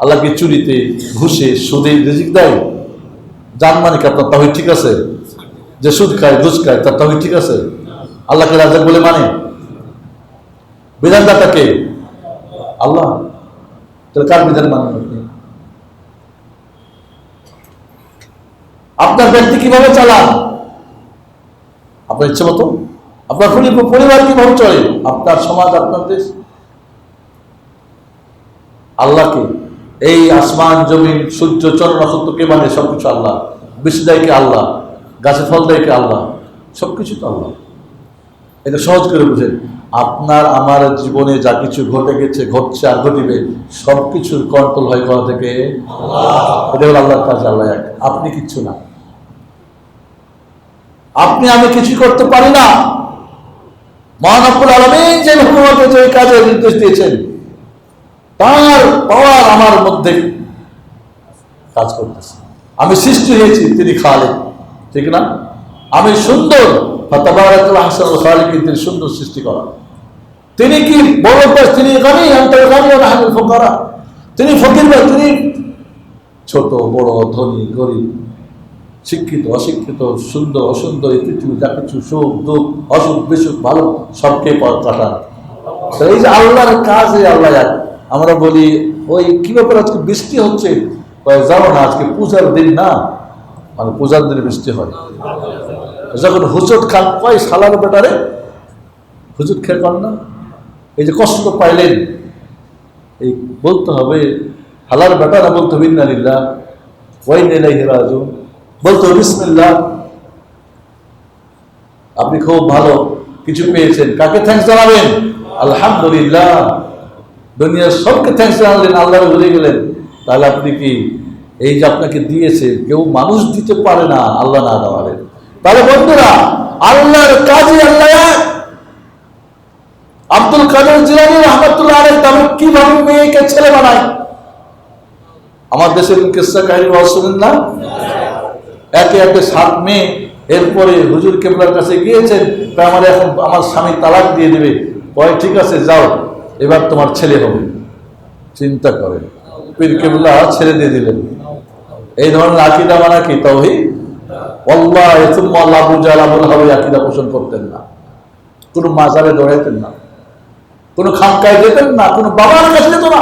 A: আল্লাহ কি চুরিতে, ঘুষে, সুদে রিজিক দেয়? জান মানে কি আপনার তাওহীদ ঠিক আছে? যে সুদ খায়, ঘুষ খায়, তার তাওহীদ ঠিক আছে? আল্লাহকে রাজ্জাক বলে মানে? বিধানদাতা কে? আল্লাহ। তাহলে কার বিধান মানেন আপনি? আপনার ব্যক্তি কিভাবে চালান? আপনার ইচ্ছে মতো আপনার পরিবার কিভাবে চলে, আপনার সমাজ, আপনার দেশ। আল্লাহকে, এই আসমান জমিন সূর্য চন্দ্র নক্ষত্র কে মানে? সবকিছু আল্লাহ। বৃষ্টি দেয় কে? আল্লাহ। গাছে ফল দেয় কে? আল্লাহ। সবকিছু তো আল্লাহ। এটা সহজ করে বুঝেন। আপনার আমার জীবনে যা কিছু ঘটে গেছে, ঘটছে আর ঘটিবে, সবকিছুর কন্ট্রোল হয় কোথা থেকে? এটা হল আল্লাহর কাজ। আল্লাহ এক, আপনি কিচ্ছু না। আপনি আমি কিছু করতে পারি না। মহান রব্বুল আলামিন যে হুকুমকে যে কাজের নির্দেশ দিয়েছেন, তার পাওয়ার আমার মধ্যে কাজ করতেছে। আমি সৃষ্টি হয়েছি, তিনি খালেক, ঠিক না? আমি সুন্দর, ফাতাবারাকাল্লাহু আহসানুল খালিকিন, তিনি সুন্দর সৃষ্টি করা। তিনি কি বড় পাশ? তিনি গানি, আনতাল গানি ওয়া নাহনুল ফুকারা। তিনি ফকির বা তিনি ছোট বড়, ধনী গরিব, শিক্ষিত অশিক্ষিত, সুন্দর অসুন্দর, এই পৃথিবী যা কিছু সুখ দুঃখ, অসুখ বিসুখ, ভালো, সবকে কাটান। এই যে আল্লাহর কাজ, এই আল্লাহ এক। আমরা বলি ওই কি ব্যাপার, আজকে বৃষ্টি হচ্ছে, যাও না, আজকে পূজার দিন না, মানে পূজার দিনে বৃষ্টি হয়। যখন হুজুর খান, কয় সালার বেটারে হুজুর খেয়ে পান না, এই যে কষ্ট পাইলেন, এই বলতে হবে হালার বেটারা, বলতে হবে ইন্না লিল্লাহ ওয়া ইন্না ইলাইহি রাজিউন, বলতে হবে বিসমিল্লাহ। আপনি খুব ভালো কিছু পেয়েছেন, কাকে থ্যাঙ্কস জানাবেন? আলহামদুলিল্লাহ। দুনিয়ার সবকে থ্যাঙ্কস জানালেন, আল্লাহরে ভুলে গেলেন, তাহলে আপনি কি, এই যে আপনাকে দিয়েছে, কেউ মানুষ দিতে পারে না আল্লাহ না দেওয়ালে। তাহলে বন্ধুরা, আল্লাহর কাজে আল্লাহ। আব্দুল কাদের জিলানী রাহমাতুল্লাহ আলাইহি তাহলে কিভাবে মেয়েকে ছেলে বানায়? আমার দেশের কিসসা কাহিনী শুনেন না? একে একে 7 মেয়ে, এরপরে হুজুর কেবলার কাছে গিয়েছেন, আমার এখন আমার স্বামী তালাক দিয়ে দেবে। কয় ঠিক আছে যাও, এবার তোমার ছেলে হবে। চিন্তা করেন, পীর কেবলা ছেলে দিয়ে দিলেন। এই ধরনের আকীদা মানে কি? তাওহীদ। ওয়াল্লাহি সুম্মা আল্লাহ আবু জাহল আবুল হাওয়াই আকীদা পোষণ করতেন না, কোনো মাজারে দৌড়াইতেন না, কোনো খানকায় যেতেন না, কোনো বাবার কাছে যেত না।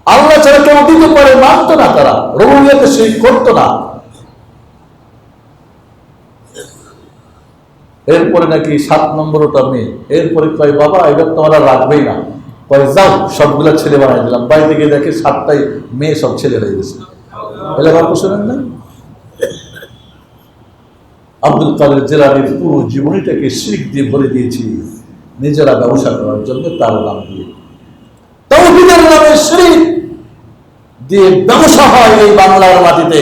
A: আল্লাহ ছাড়া কেউ দিতে পারে মানত না, তারা রুবুবিয়্যাতে শিরক করতো না। এরপরে নাকি 7 নম্বরটা মেয়ে, এরপরে কয় বাবা এবার তোমার আর রাখবেই না, কয় যাও সবগুলা ছেলে বানাই দিলাম। বাড়িতে গিয়ে দেখে 7টাই মেয়ে, সব ছেলে হয়ে গেছে। এলে গল্প শোনেন না? আব্দুল কাদের জিলানীর পুরো জীবনীটাকে শিরক দিয়ে ভরে দিয়েছি, নিজেরা ব্যবসা করার জন্য, তার নাম দিয়ে। তাওহীদের নামে শিরক দিয়ে ব্যবসা হয় এই বাংলার মাটিতে,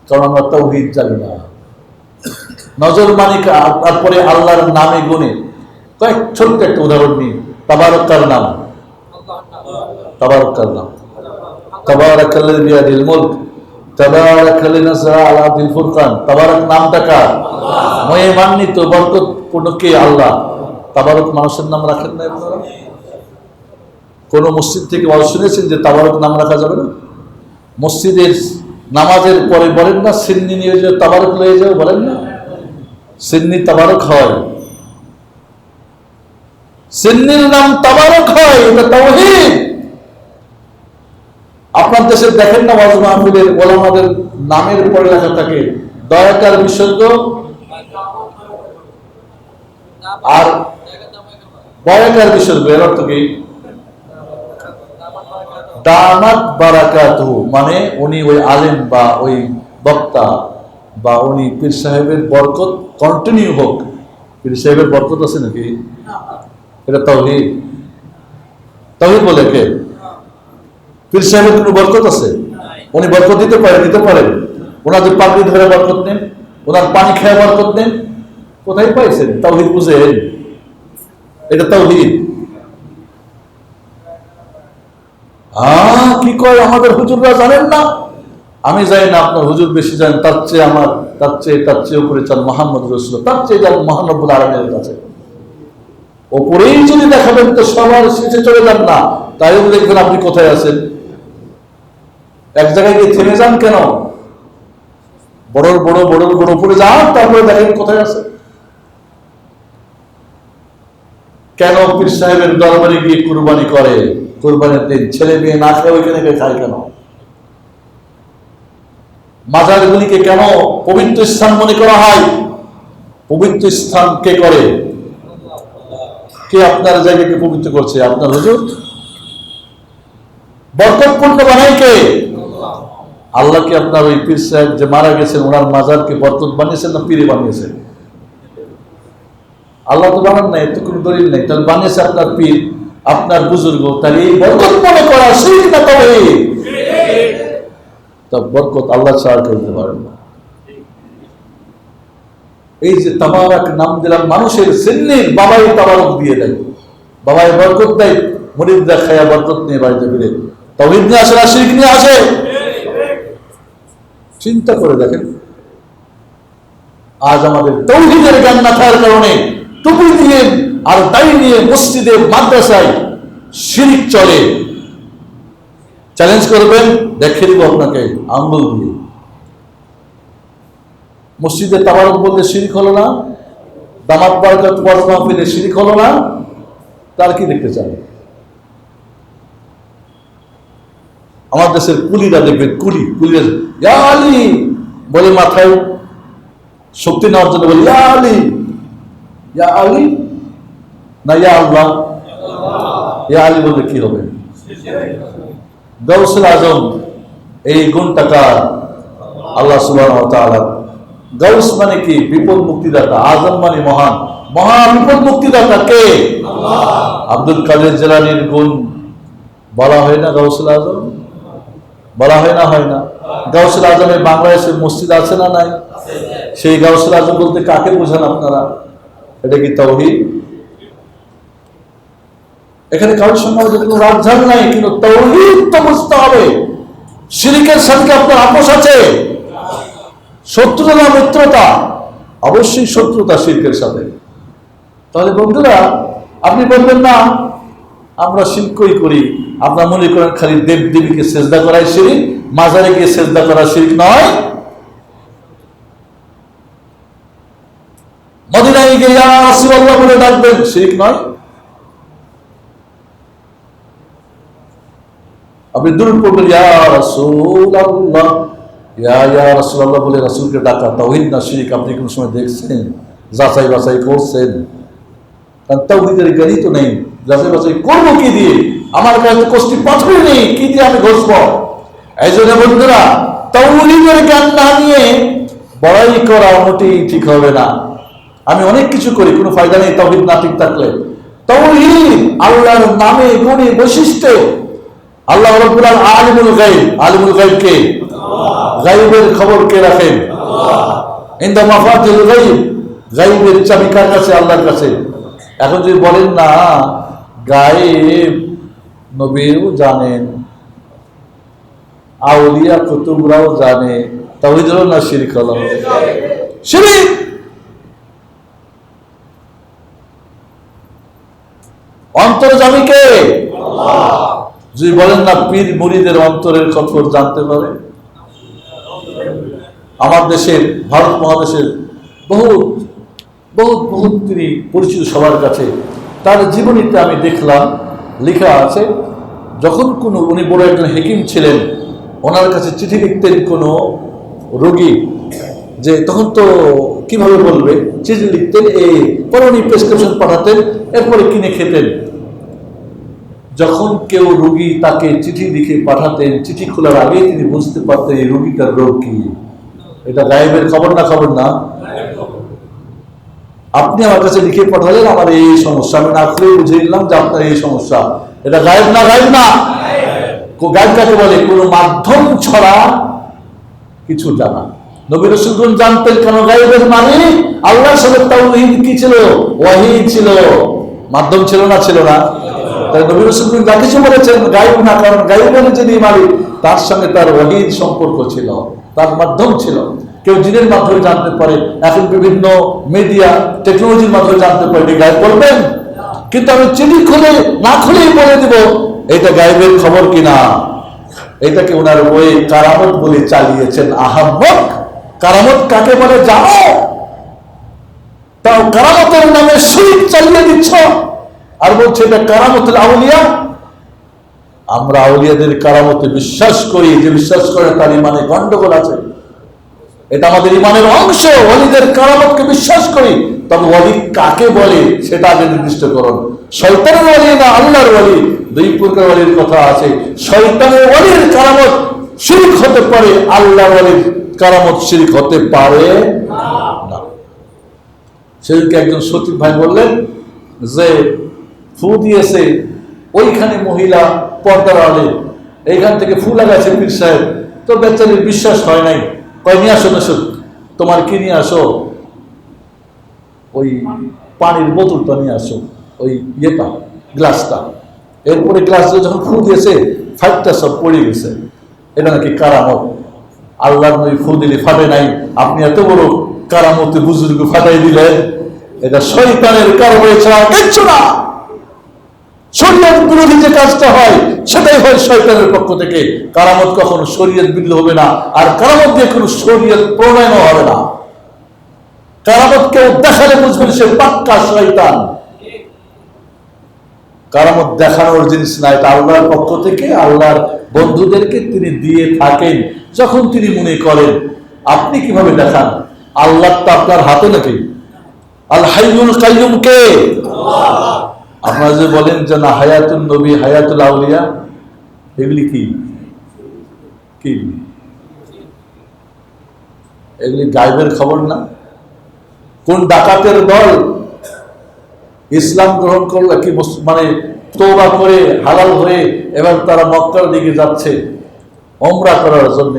A: কারণ আমরা তাওহীদ জানি না। নজর মানিকা, তারপরে আল্লাহর নামে গুণে কয়েক ছোট্ট একটা উদাহরণ নিই। তাবারাকার নাম, তাবারাকার নাম, তাবারাকাল্লাযী বিয়াদিল মুলক, তাবারাকাল্লাযী নাযালা আলা আবদিল ফুরকান। তাবারাক নামটা কার? মহিমান্বিত বরকতপূর্ণ কে? আল্লাহ। তাবারক মানুষের নাম রাখেন না আপনারা? কোন মসজিদ থেকে ওয়াজ শুনেছেন যে তাবারক নাম রাখা যাবে না? মসজিদের নামাজের পরে বলেন না সিন্নি নিয়ে যাও, তাবারক লয়ে যাও, বলেন না? সিন্নি তাবারক হয়, সিন্নির নাম তাবারক হয়, এটা তাওহীদ। আপনার দেশে দেখেন না ওয়াজ মাহফিলের ওলামাদের নামের পরে লেখা থাকে দয়াকার বিসর্গ আর বয়াকার বিসর্গ। এর অর্থ কি? দামাত বারাকাতুহু, মানে উনি ওই আলেম বা ওই বক্তা বা উনি পীর সাহেবের বরকত কন্টিনিউ হোক। পীর সাহেবের বরকত আছে নাকি? এটা তাওহীদ। তাওহীদ বলে কে? পীর সাহেবের কোনো বরকত আছে? উনি বরকত দিতে পারেন, দিতে পারেন। ওনাদের পাগড়ি ধরে বরকত নেন, ওনার পানি খেয়ে বরকত নেন। কোথায় পাইছেন? তাওহীদ বুঝেন? এটা তাওহীদ। কি কয় আমাদের হুজুররা জানেন না? আমি জানি না, আপনার হুজুর বেশি জানেন। তার চেয়ে আমার, তার চেয়ে উপরে চান মুহাম্মদ রাসূলুল্লাহ, তার চেয়ে যান মহান রব্বুল আলামিনের কাছে। ওপরেই যদি দেখাবেন তো সবার শেষে চলে যান না, তাইও দেখবেন আপনি কোথায় আছেন। এক জায়গায় গিয়ে থেমে যান কেন? বড় বড় বড় বড় উপরে যান, তারপরে দেখেন কোথায় আছে। কেন পীর সাহেবের দরবারে গিয়ে কুরবানি করে? কুরবানির দিন ছেলে মেয়ে না খেয়ে ওইখানে গিয়ে খায় কেন? মাজারগুলিকে কেন পবিত্র স্থান মনে করা হয়? পবিত্র স্থান কে করে? কে আপনার জায়গাকে পবিত্র করছে? আপনার হুজুর। বরকতপূর্ণ বানাই কে? আল্লাহকে আপনার ওই পীর সাহেব যে মারা গেছেন ওনার মাজারকে বরকত বানিয়েছেন না পীরে বানিয়েছেন? আল্লাহ তো বানান নাই, এত কোনো দলিল নেই। তাহলে বানিয়েছে আপনার পীর, আপনার বুজুর্গ। তাহলে এই বরকত মনে করা শিরক না তাওহীদ? তা বরকত আল্লাহ ছাড়া কেউ দিতে পারেন না। এই যে তাবারাক নাম দিলাম, মানুষের সিন্নি বাবাই তাবারক দিয়ে দেয়, বাবাই বরকত দেয়, মুরিদরা খায়া বরকত নিয়ে বাড়িতে ফিরে। তাওহীদ নিয়ে আসে না শিরক নিয়ে আসে? চিন্তা করে দেখেন, আজ আমাদের তাওহীদের জ্ঞান না থাকার কারণে টুপি দিয়ে আর দাড়ি নিয়ে মসজিদে মাদ্রাসায় শিরক চলে। চ্যালেঞ্জ করবেন, দেখে দিব আপনাকে আঙ্গুল দিয়ে। মসজিদে তাবারক বলতে শিরক হলো না? দামাত বারাকাত ওয়াজ মাহফিলে শিরক হলো না? তার কি দেখতে চান? আমার দেশের কুলিরা দেখবেন, কুলিরা ইয়া আলী বলে মাথায় শক্তি নেওয়ার জন্য বলে ইয়া আলী, ইয়া আলী না ইয়া আল্লাহ। ইয়া আলী বললে কি হবে? গাউসুল আজম এই গুণটাকা আল্লাহ সুবহানাহু ওয়া তাআলা। গাউস মানে কি? বিপদ মুক্তিদাতা। আজম মানে মহান, মহা বিপদ মুক্তিদাতা কে? আল্লাহ। আব্দুল কাদের জিলানীর গুণ বলা হয় না গাউসুল আজম? বলা হয় না? হয় না? গাউসুল আজমের বাংলাদেশে মসজিদ আছে না নাই? সেই গাউসুল আজম বলতে কাকে বোঝান আপনারা? এটা কি তাওহীদ? এখানে কারোর সঙ্গে আমাদের কোনো রাজধানী নাই, কিন্তু তাওহীদ তো বুঝতে হবে। শিরকের সঙ্গে আপনার আপোষ আছে? শত্রুতা না মিত্রতা? অবশ্যই শত্রুতা শিরকের সাথে। তাহলে বন্ধুরা, আপনি বলবেন না আমরা শিরকই করি, আপনারা মনে করেন খালি দেব দেবীকে সেজদা করাই শিরক, মাজারে গিয়ে সেজদা করা শিরক নয়? মদিনায় গিয়ে ইয়া রাসূলুল্লাহ বলে ডাকবেন, শিরক নয়? আপনি দুরূদ পড়বেন ইয়া রাসূলুল্লাহ, ইয়া রাসূলুল্লাহ বলে রাসূলকে ডাকা তাওহীদ না শিরক? আপনি কোন সময় দেখছেন? যাচাই বাছাই করছেন? কারণ তাওহীদের জ্ঞানই তো নেই। যাচাই বাছাই করবো কি দিয়ে? আমার কাছে কষ্টি পাথর নেই, কি দিয়ে আমি ঘষব? এই জন্য বন্ধুরা, তাওহীদের জ্ঞান না নিয়ে বড়াই করা মোটেই ঠিক হবে না। আমি অনেক কিছু করি, কোনো ফায়দা নেই তাওহীদ না ঠিক থাকলে। তাওহীদ আল্লাহর নামে গুণে বৈশিষ্ট্য। আল্লাহ রাব্বুল আলিমুল গায়ব। আলিমুল গায়ব কে? গায়বের খবর কে রাখেন? ইনদা মাফাতিহুল গায়ব। গায়বের চাবি কার কাছে? আল্লাহর কাছে। এখন যদি বলেন না গায়েব নবীও জানেন, আউলিয়া কুতুবরাও জানে, তাওহীদ হলো না শিরক হলো? শিরক। অন্তর্যামী কে? আল্লাহ। যদি বলেন না পীর মুরিদের অন্তরের খবর জানতে পারে? আমার দেশের, ভারত মহাদেশের বহুত বহুত বহুত তিনি পরিচিত সবার কাছে। তার জীবনীতে আমি দেখলাম লেখা আছে, যখন কোনো, উনি বড় একজন হেকিম ছিলেন, ওনার কাছে চিঠি লিখতেন কোনো রোগী, যে তখন তো কিভাবে বলবে, চিঠি লিখতেন, পরে উনি প্রেসক্রিপশন পাঠাতেন, এরপরে কিনে খেতেন। যখন কেউ রোগী তাকে চিঠি লিখে পাঠাতেন, চিঠি খোলার আগেই তিনি বুঝতে পারতেন এই রোগীটার রোগ কি। এটা গায়েবের খবর না? খবর না? আপনি আমার কাছে লিখে পাঠালেন আমার এই সমস্যা, আমি না খুলে বুঝে নিলাম যে আপনার এই সমস্যা। এটা গায়েব না? গায়েব না? গায়েব কাকে বলে? কোন মাধ্যম ছড়া কিছু জানা। নবী রাসূলগণ জানতেন, কেন? গায়েবের মানে আল্লাহর সাথে তাওহীদ কি ছিল? ওয়াহী ছিল। মাধ্যম ছিল না? ছিল না? তাই নবী রাসূলগণ যা কিছু বলেছেন গায়েব না, কারণ গায়েবের যিনি মালিক তার সঙ্গে তার ওয়াহীর সম্পর্ক ছিল, তার মাধ্যম ছিল। কেউ জিনের মাধ্যমে জানতে পারে, এখন বিভিন্ন মিডিয়া টেকনোলজির মাধ্যমে জানতে পারে, গায়েব বলবেন? কিন্তু আমি চিঠি খুলে না খুলেই বলে দিব এটা গায়েবের খবর কিনা। এটাকে ওনার বই কারামত বলে চালিয়েছেন। আহাম্মক! কারামত কাকে বলে জানো? তাও কারামতের নামে শিরক চালিয়ে দিচ্ছ, আর বলছে এটা কারামতুল আউলিয়া। আমরা আউলিয়াদের কারামতে বিশ্বাস করি, যে বিশ্বাস করে তার ইমানে গন্ডগোল আছে। এটা আমাদের ইমানের অংশ। ওয়ালিদের কারামতকে বিশ্বাস করি, তবে ওয়ালি কাকে বলে সেটা আগে নির্দিষ্ট করুন। শয়তানের ওয়ালি না আল্লাহর ওয়ালি, দুই প্রকার ওয়ালির কথা আছে। শয়তানের ওয়ালির কারামত শিরক হতে পারে, আল্লাহর ওয়ালির কারামত শিরক হতে পারে না। সেদিনকে একজন সচিব ভাই বললেন যে ফু দিয়েছে ওইখানে মহিলা পর্দার আলে, এইখান থেকে ফু লাগাচ্ছে পীর সাহেব, তো বেচারির বিশ্বাস হয় নাই। কয় নিয়ে আসো না, তোমার কি নিয়ে আসো, ওই পানির বোতলটা নিয়ে আসো, ওই ইয়েটা গ্লাসটা। এরপরে গ্লাস যখন ফু দিয়েছে ফাইটটা সব পড়ে গেছে। এটা নাকি কারামত। আল্লাহর নবী ফু দিলে ফাটে নাই, আপনি এত বড় কারামতে বুজুর্গ ফাটাই দিলেন। এটা শয়তানের কারণে ছাড়া কিচ্ছু না। শরীয়ত বিরোধী যে কাজটা হয় সেটাই হয় শয়তানের পক্ষ থেকে। কারামত কখনো শরীয়ত বিরোধী হবে না, আর কারামত দিয়ে কোনো শরীয়ত প্রণয়ন হবে না। কারামত কেউ দেখালে বুঝবেন সে পাক্কা শয়তান। কারামত দেখানোর জিনিস না, এটা আল্লাহর পক্ষ থেকে আল্লাহর বন্ধুদেরকে তিনি দিয়ে থাকেন যখন তিনি মনে করেন। আপনি কিভাবে দেখান? আল্লাহ তো আপনার হাতে নাকি? আল হাইয়ুল কাইয়ুম কে? আপনারা যে বলেন যে না হায়াতুল নবী, হায়াতুল আউলিয়া, এগুলি কি কি এগুলি গায়েবের খবর না? কোন ডাকাতের দল ইসলাম গ্রহণ করলো কি মানে তওবা করে হালাল হয়ে এবার তারা মক্কার দিকে যাচ্ছে ওমরা করার জন্য।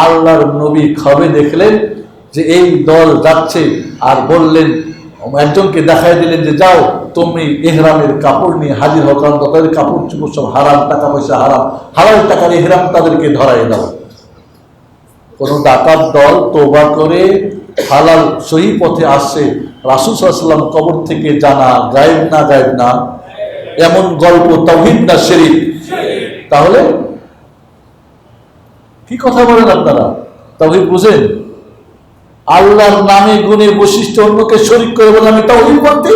A: আল্লাহর নবী খবরে দেখলেন যে এই দল যাচ্ছে, আর বললেন, একজনকে দেখাই দিলেন যে যাও তুমি ইহরামের কাপড় নিয়ে হাজির হও, কারণ তাদের কাপড় চোপড় সব হারাম, টাকা পয়সা হারাম, হালাল টাকার ইহরাম তাদেরকে ধরাই দাও। কোন ডাকাত দল তওবা করে হালাল সহি পথে আসছে, রাসূল সাল্লাল্লাহু আলাইহি ওয়াসাল্লাম কবর থেকে জানা, গায়েব না এমন গল্প তাওহীদ না শিরক? তাহলে কি কথা বলেন আপনারা? তাওহীদ বুঝেন? আল্লাহর নামে গুণে বৈশিষ্ট্য অন্যকে শরীক করে বলে আমি তাওহীদ বলতে,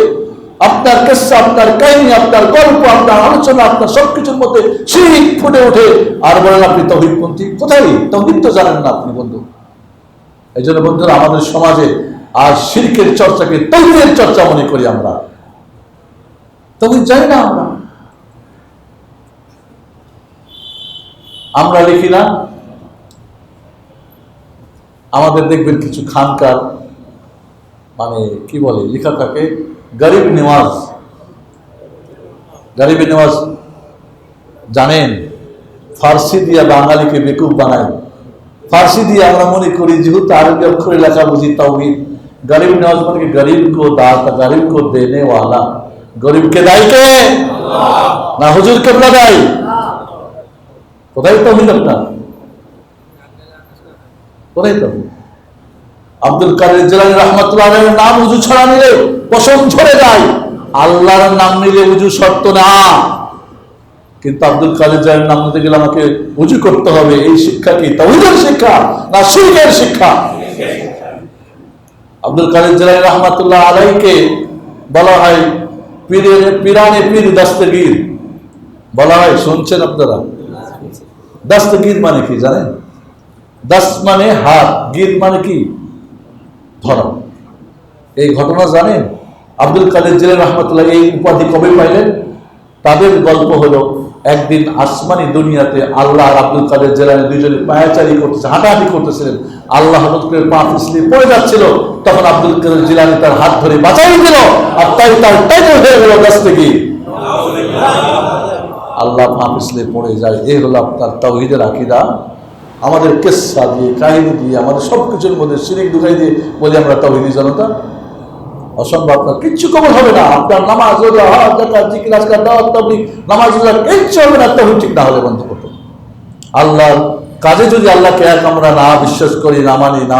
A: আপনার কিসসা, আপনার কাহিনী, আপনার গল্প, আপনার আলোচনা, আপনার সবকিছুর মধ্যে শিরক ফুটে ওঠে, আর বলেন আপনি তাওহীদপন্থী। কোথায় তাওহীদ তো জানেন না আপনি বন্ধু। এই জন্য বন্ধুরা, আমাদের সমাজে আর শিরকের চর্চাকে তাওহীদের চর্চা মনে করি আমরা। তাওহীদ জানি না আমরা লিখি না। আমাদের দেখবেন কিছু খানকার মানে কি বলে লেখা থাকে গরিব নেওয়াজ। গরিব নেওয়াজ জানেন? ফার্সি দিয়া বাঙালিকে বেকুব বানায়। ফার্সি দিয়ে আমরা মনে করি যেহেতু আরবি অক্ষরে লেখা বুঝি তাওহীদ। গরিব নেওয়াজ মানে কি গরিব কো দাতা, গরিব কো দেনে ওয়ালা। গরিবকে দায়ী কে? না হুজুর কেবলা দায়ী? কোথায় তাওহীদ আপনার? কোথায় তাওহীদ? আব্দুল কাদের জিলানী রাহমাতুল্লাহ আলাইহির নাম উযু ছাড়া নিলে পশম ঝরে যায়, আল্লাহর নাম নিলে উযু শর্ত না। কিন্তু আব্দুল কাদের জিলানীর নাম নিতে গেলে আমাকে উযু করতে হবে। এই শিক্ষা কি তাওহীদের শিক্ষা না শিরকের শিক্ষা? আব্দুল কাদের জিলানী রাহমাতুল্লাহ আলাইহিকে বলা হয় পিরানে পীর দস্তগীর বলা হয়। শুনছেন আপনারা? দস্তগীর মানে কি জানেন? দাস মানে হাত, গীর মানে কি ধরা। এই ঘটনা জানেন? আব্দুল কাদের জিলানী রাহমাতুল্লাহ এই উপাধি কবে পাইলেন? তাদের গল্প হলো একদিন আসমানি দুনিয়াতে আল্লাহ আর আব্দুল কাদের জিলানী দুইজনে পায়াচারি করতেছে, হাঁটাহাঁটি করতেছিলেন। আল্লাহ হঠাৎ করে পা পিছলে পড়ে যাচ্ছিল, তখন আব্দুল কাদের জিলানী তার হাত ধরে বাঁচাই দিল, আর তাই তার টাইটেল হয়ে গেল দস্তগীর। আল্লাহ পা পিছলে পড়ে যায়। এই হলো আপনার তাওহীদের আকীদা। আমাদের কিসসা দিয়ে, কাহিনী দিয়ে, আমাদের সবকিছুর মধ্যে শিরক ঢুকাই দিয়ে বলি আমরা তাওহীদি জনতা। অসম্ভব না, কিচ্ছু কবল হবে না। আপনার নামাজ, রোজা, হজ, যাকাত, জিকির, আজকার, দাওয়াত, তাবলীগ, নামাজ, রোজা কিচ্ছু হবে না তাওহীদ ঠিক না হলে বন্ধ করতে। আল্লাহর কাজে যদি আল্লাহকে এক আমরা না বিশ্বাস করি, না মানি, না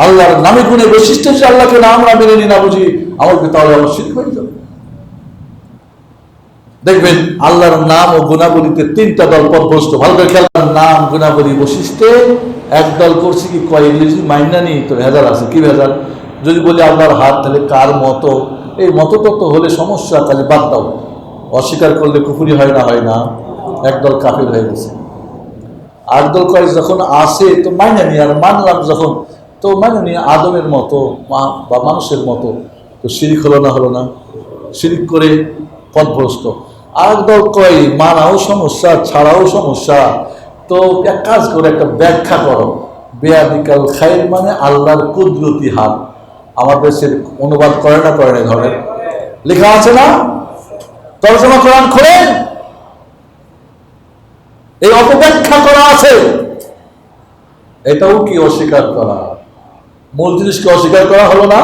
A: আল্লাহর নামে গুণে বৈশিষ্ট্য যে আল্লাহকে না আমরা মেনে নিই, না বুঝি, আমাকে তাহলে আমার শিরক হয়ে যাবে। দেখবেন আল্লাহর নাম ও গুণাবলীতে তিনটা দল পথভ্রষ্ট। ভালো করে খেয়াল করেন, নাম, গুণাবলী, বৈশিষ্ট্যে একদল করছে কি কয় ইংরেজি মাইনা নেই তো ভেজাল আছে। কি ভেজাল? যদি বলি আল্লাহর হাত, তাহলে কার মতো? এই মতো তত্ত্ব হলে সমস্যা, তাহলে বাদ দাও। অস্বীকার করলে কুফরি হয় না? হয় না? একদল কাফির হয়ে গেছে। আর দল কয় যখন আসে তো মাইনা নি, আর মানলাম যখন তো মানে আদমের মতো বা মানুষের মতো, তো শিরিক হলো না, শিরিক করে পথভ্রষ্ট। আর দল কয় মানাও সমস্যা, ছাড়াও সমস্যা। তো এক কাজ করে একটা ব্যাখ্যা করো, বেয়াদিকাল খাইর মানে আল্লাহর কুদরতি হাত। আমাদের দেশের অনুবাদ করে না ধরেন লেখা আছে না, তর্জমা কোরআন খোলেন, এই অপব্যাখ্যা করা আছে। এটাও কি অস্বীকার করা? মূল জিনিসকে অস্বীকার করা হলো না।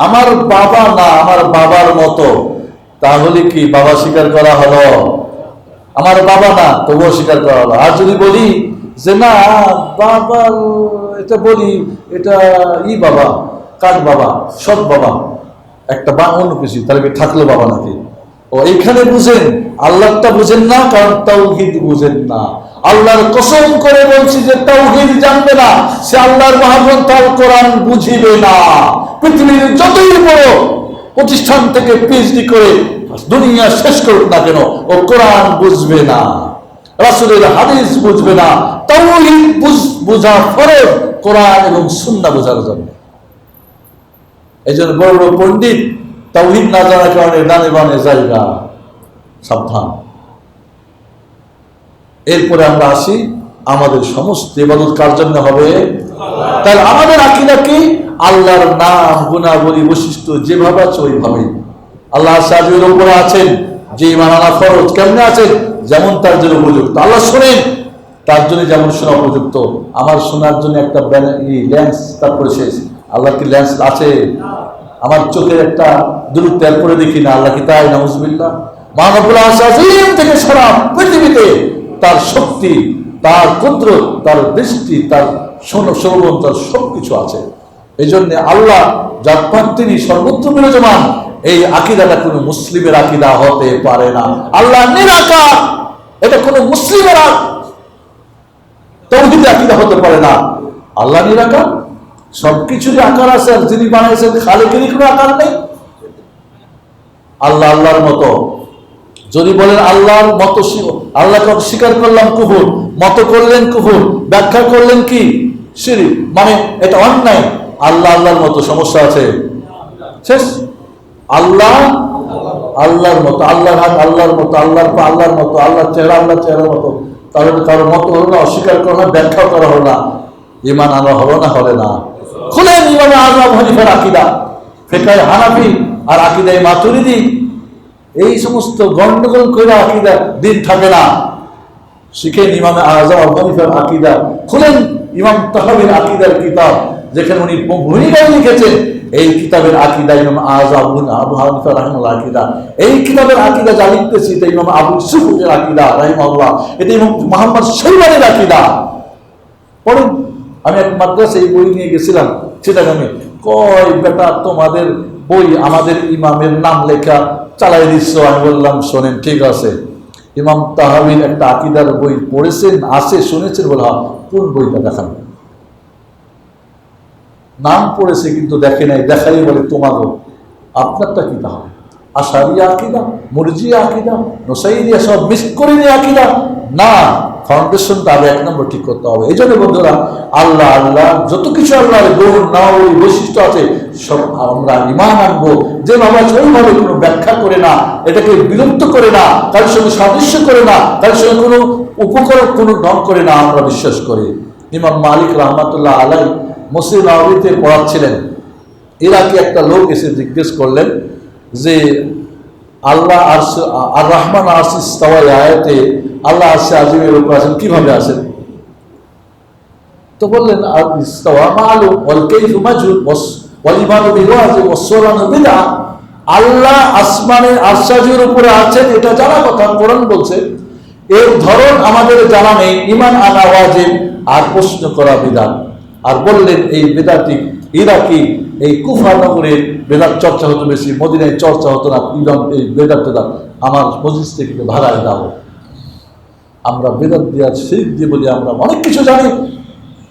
A: আমার বাবা না, আমার বাবার মতো, তাহলে কি বাবা স্বীকার করা হলো? আমার বাবা না, তবুও স্বীকার করা হলো। আর যদি বলি যে না বাবার, এটা বলি এটা বাবা, কার বাবা? সৎ বাবা, একটা বা অন্য কিছু, তাহলে কি থাকলো বাবা নাকি? ও এখানে বুঝেন, আল্লাহটা বুঝেন না, কারণ তাওহীদ বুঝেন না। আল্লাহর কসম করে বলছি যে তাওহীদ জানবে না, সে আল্লাহর মহাগ্রন্থ আল কোরআন বুঝিবে না। পৃথিবীর যতই বড় প্রতিষ্ঠান থেকে পিএইচডি করে দুনিয়া শেষ করুক না কেন, ও কোরআন বুঝবে না, রাসূলের হাদিস বুঝবে না। তাওহীদ বুঝা ফরজ, কোরআন এবং সুন্নাহ বোঝার জন্য। এই জন্য বড় বড় পণ্ডিত তাওহীদ না জানার কারণে ডানে বামে জায়গা, সাবধান। এরপরে আমরা আসি, আমাদের সমস্ত ইবাদত কার জন্য হবে? তাহলে আমাদের আকীদা কি? আল্লাহর নাম, গুণাবলী, বৈশিষ্ট্য যেভাবে আছে ওইভাবে। আল্লাহ সাজের উপরে আছেন, যে ঈমান আনা ফরজ। কেমনে আছেন? যেমন তার জন্য উপযুক্ত। আল্লাহ শোনেন, তার জন্য যেমন শোনা উপযুক্ত। আমার শোনার জন্য একটা লেন্স, তারপরে শেষ। আল্লাহ কি লেন্স আছে? আমার চোখের একটা দূরত্ব এরপরে দেখি না, আল্লাহ কি তাই? নাউজুবিল্লাহ। মানবুল আযীম থেকে সারা পৃথিবীতে তার শক্তি, তার কুদরত, তার দৃষ্টি, তার শ্রবণ, তার সবকিছু আছে। এই জন্য আল্লাহ জাতপাত তিনি সর্বত্র বিরাজমান। এই আকীদাটা কোনো মুসলিমের আকীদা হতে পারে না। আল্লাহ নিরাকার, এটা কোনো মুসলিমের তাওহীদের আকীদা হতে পারে না। আল্লাহ নিরাকার, সবকিছুরই আকার আছে, আর যিনি বানাইছেন খালিকেরই কোনো আকার নেই। আল্লাহ আল্লাহর মতো যদি বলেন, আল্লাহর মতো, আল্লাহকে স্বীকার করলাম কুফর, মতো করলেন কুফর, ব্যাখ্যা করলেন কি শিরক, মানে এটা অন্যায়। আল্লাহ আল্লাহর মতো, সমস্যা আছে, শেষ। আল্লাহ আল্লাহর মতো, আল্লাহর হাত আল্লাহর মতো, আল্লাহর পা আল্লাহর মতো, আল্লাহর চেহারা আল্লাহর চেহারার মতো। তাহলে কারোর মতো হলো না, অস্বীকার করা না, ব্যাখ্যা করা হলো না, ঈমান আনা হলো না, হবে না। খুলেন ইমামে আযম হানিফার আকীদা, ফিকহে হানাফি আর আকীদায়ে মাতুরিদি, এই সমস্ত গন্ডগোল করে আকীদা দিন থাকে না। শিখেন ইমামে আযম আবু হানিফার আকীদা, খুলেন ইমাম তাহাবীর আকীদার কিতাব, যেখানে উনি ভূমিকায় লিখেছেন। এই কিতাবের আকীদা ইমাম আযম আবু হানিফা রাহিমাহুল্লাহ আকীদা, এই কিতাবের আকীদা যা লিখতেছি, এটা ইমাম আবু ইউসুফের আকীদা রাহিমাহুল্লাহ, এটা ইমাম মুহাম্মদ শৈবানির আকীদা। পড়ুন। আমি এক মাদ্রাসায় এই বই নিয়ে গেছিলাম চিটাগাঙে, কয় বেটা তোমাদের বই আমাদের ইমামের নাম লেখা চালাই দিচ্ছ। আমি বললাম শোনেন, ঠিক আছে, ইমাম তাহাবীর একটা আকীদার বই পড়েছেন, আছে, শুনেছেন? বলা কোন বইটা দেখান। নাম পড়েছে কিন্তু দেখে নাই, দেখাই বলে তোমাগো, আপনারটা কি তাহলে? আশারিয়া আকীদা, মুরজিয়া আকীদা, নুসাইরিয়া, সব মিক্স করে নিয়ে আকীদা না। ফাউন্ডেশনটা আগে এক নম্বর ঠিক করতে হবে। এই জন্য বন্ধুরা, আল্লাহ আল্লাহ যত কিছু আল্লাহর গুণ, নাওই, বৈশিষ্ট্য আছে, সব আমরা ঈমান আনবো। যে বাবা ওইভাবে কোনো ব্যাখ্যা করে না, এটাকে বিলুপ্ত করে না, কারোর সঙ্গে সাদৃশ্য করে না, কারোর সঙ্গে কোনো উপকরণ, কোনো ঢং করে না, আমরা বিশ্বাস করি। ইমাম মালিক রাহমাতুল্লাহ আলাইহি মসজিদ নববীতে পড়াচ্ছিলেন। ইরাকি একটা লোক এসে জিজ্ঞেস করলেন যে আল্লাহ আর রহমান আরশে ইস্তাওয়া, আয়াতে আল্লাহ আরশে আজিমের উপর আছেন, কিভাবে আছেন? তো বললেন আর ইস্তাওয়া মালুম ওয়াল কাইফু মাজহুল ওয়াল ইমানু বিহি ওয়াজিব ওয়াস সুরানু বিদআ। আল্লাহ আসমানের আরশে আজিমের উপরে আছেন, এটা জানা কথা, কোরআন বলছে। এর ধরন আমাদের জানা নেই, ঈমান আনা ওয়াজিব, আর প্রশ্ন করা বিদআত। আর বললেন এই বেদাতি ইরাকি এই কুফা নগরে বেদাত চর্চা হতো বেশি, মদিনায় চর্চা হতো না। এই বেদাত আমার মজলিস থেকে ভাড়ায় দাও। আমরা বেদাত দিয়ে শিরক দিয়ে বলি আমরা অনেক কিছু জানি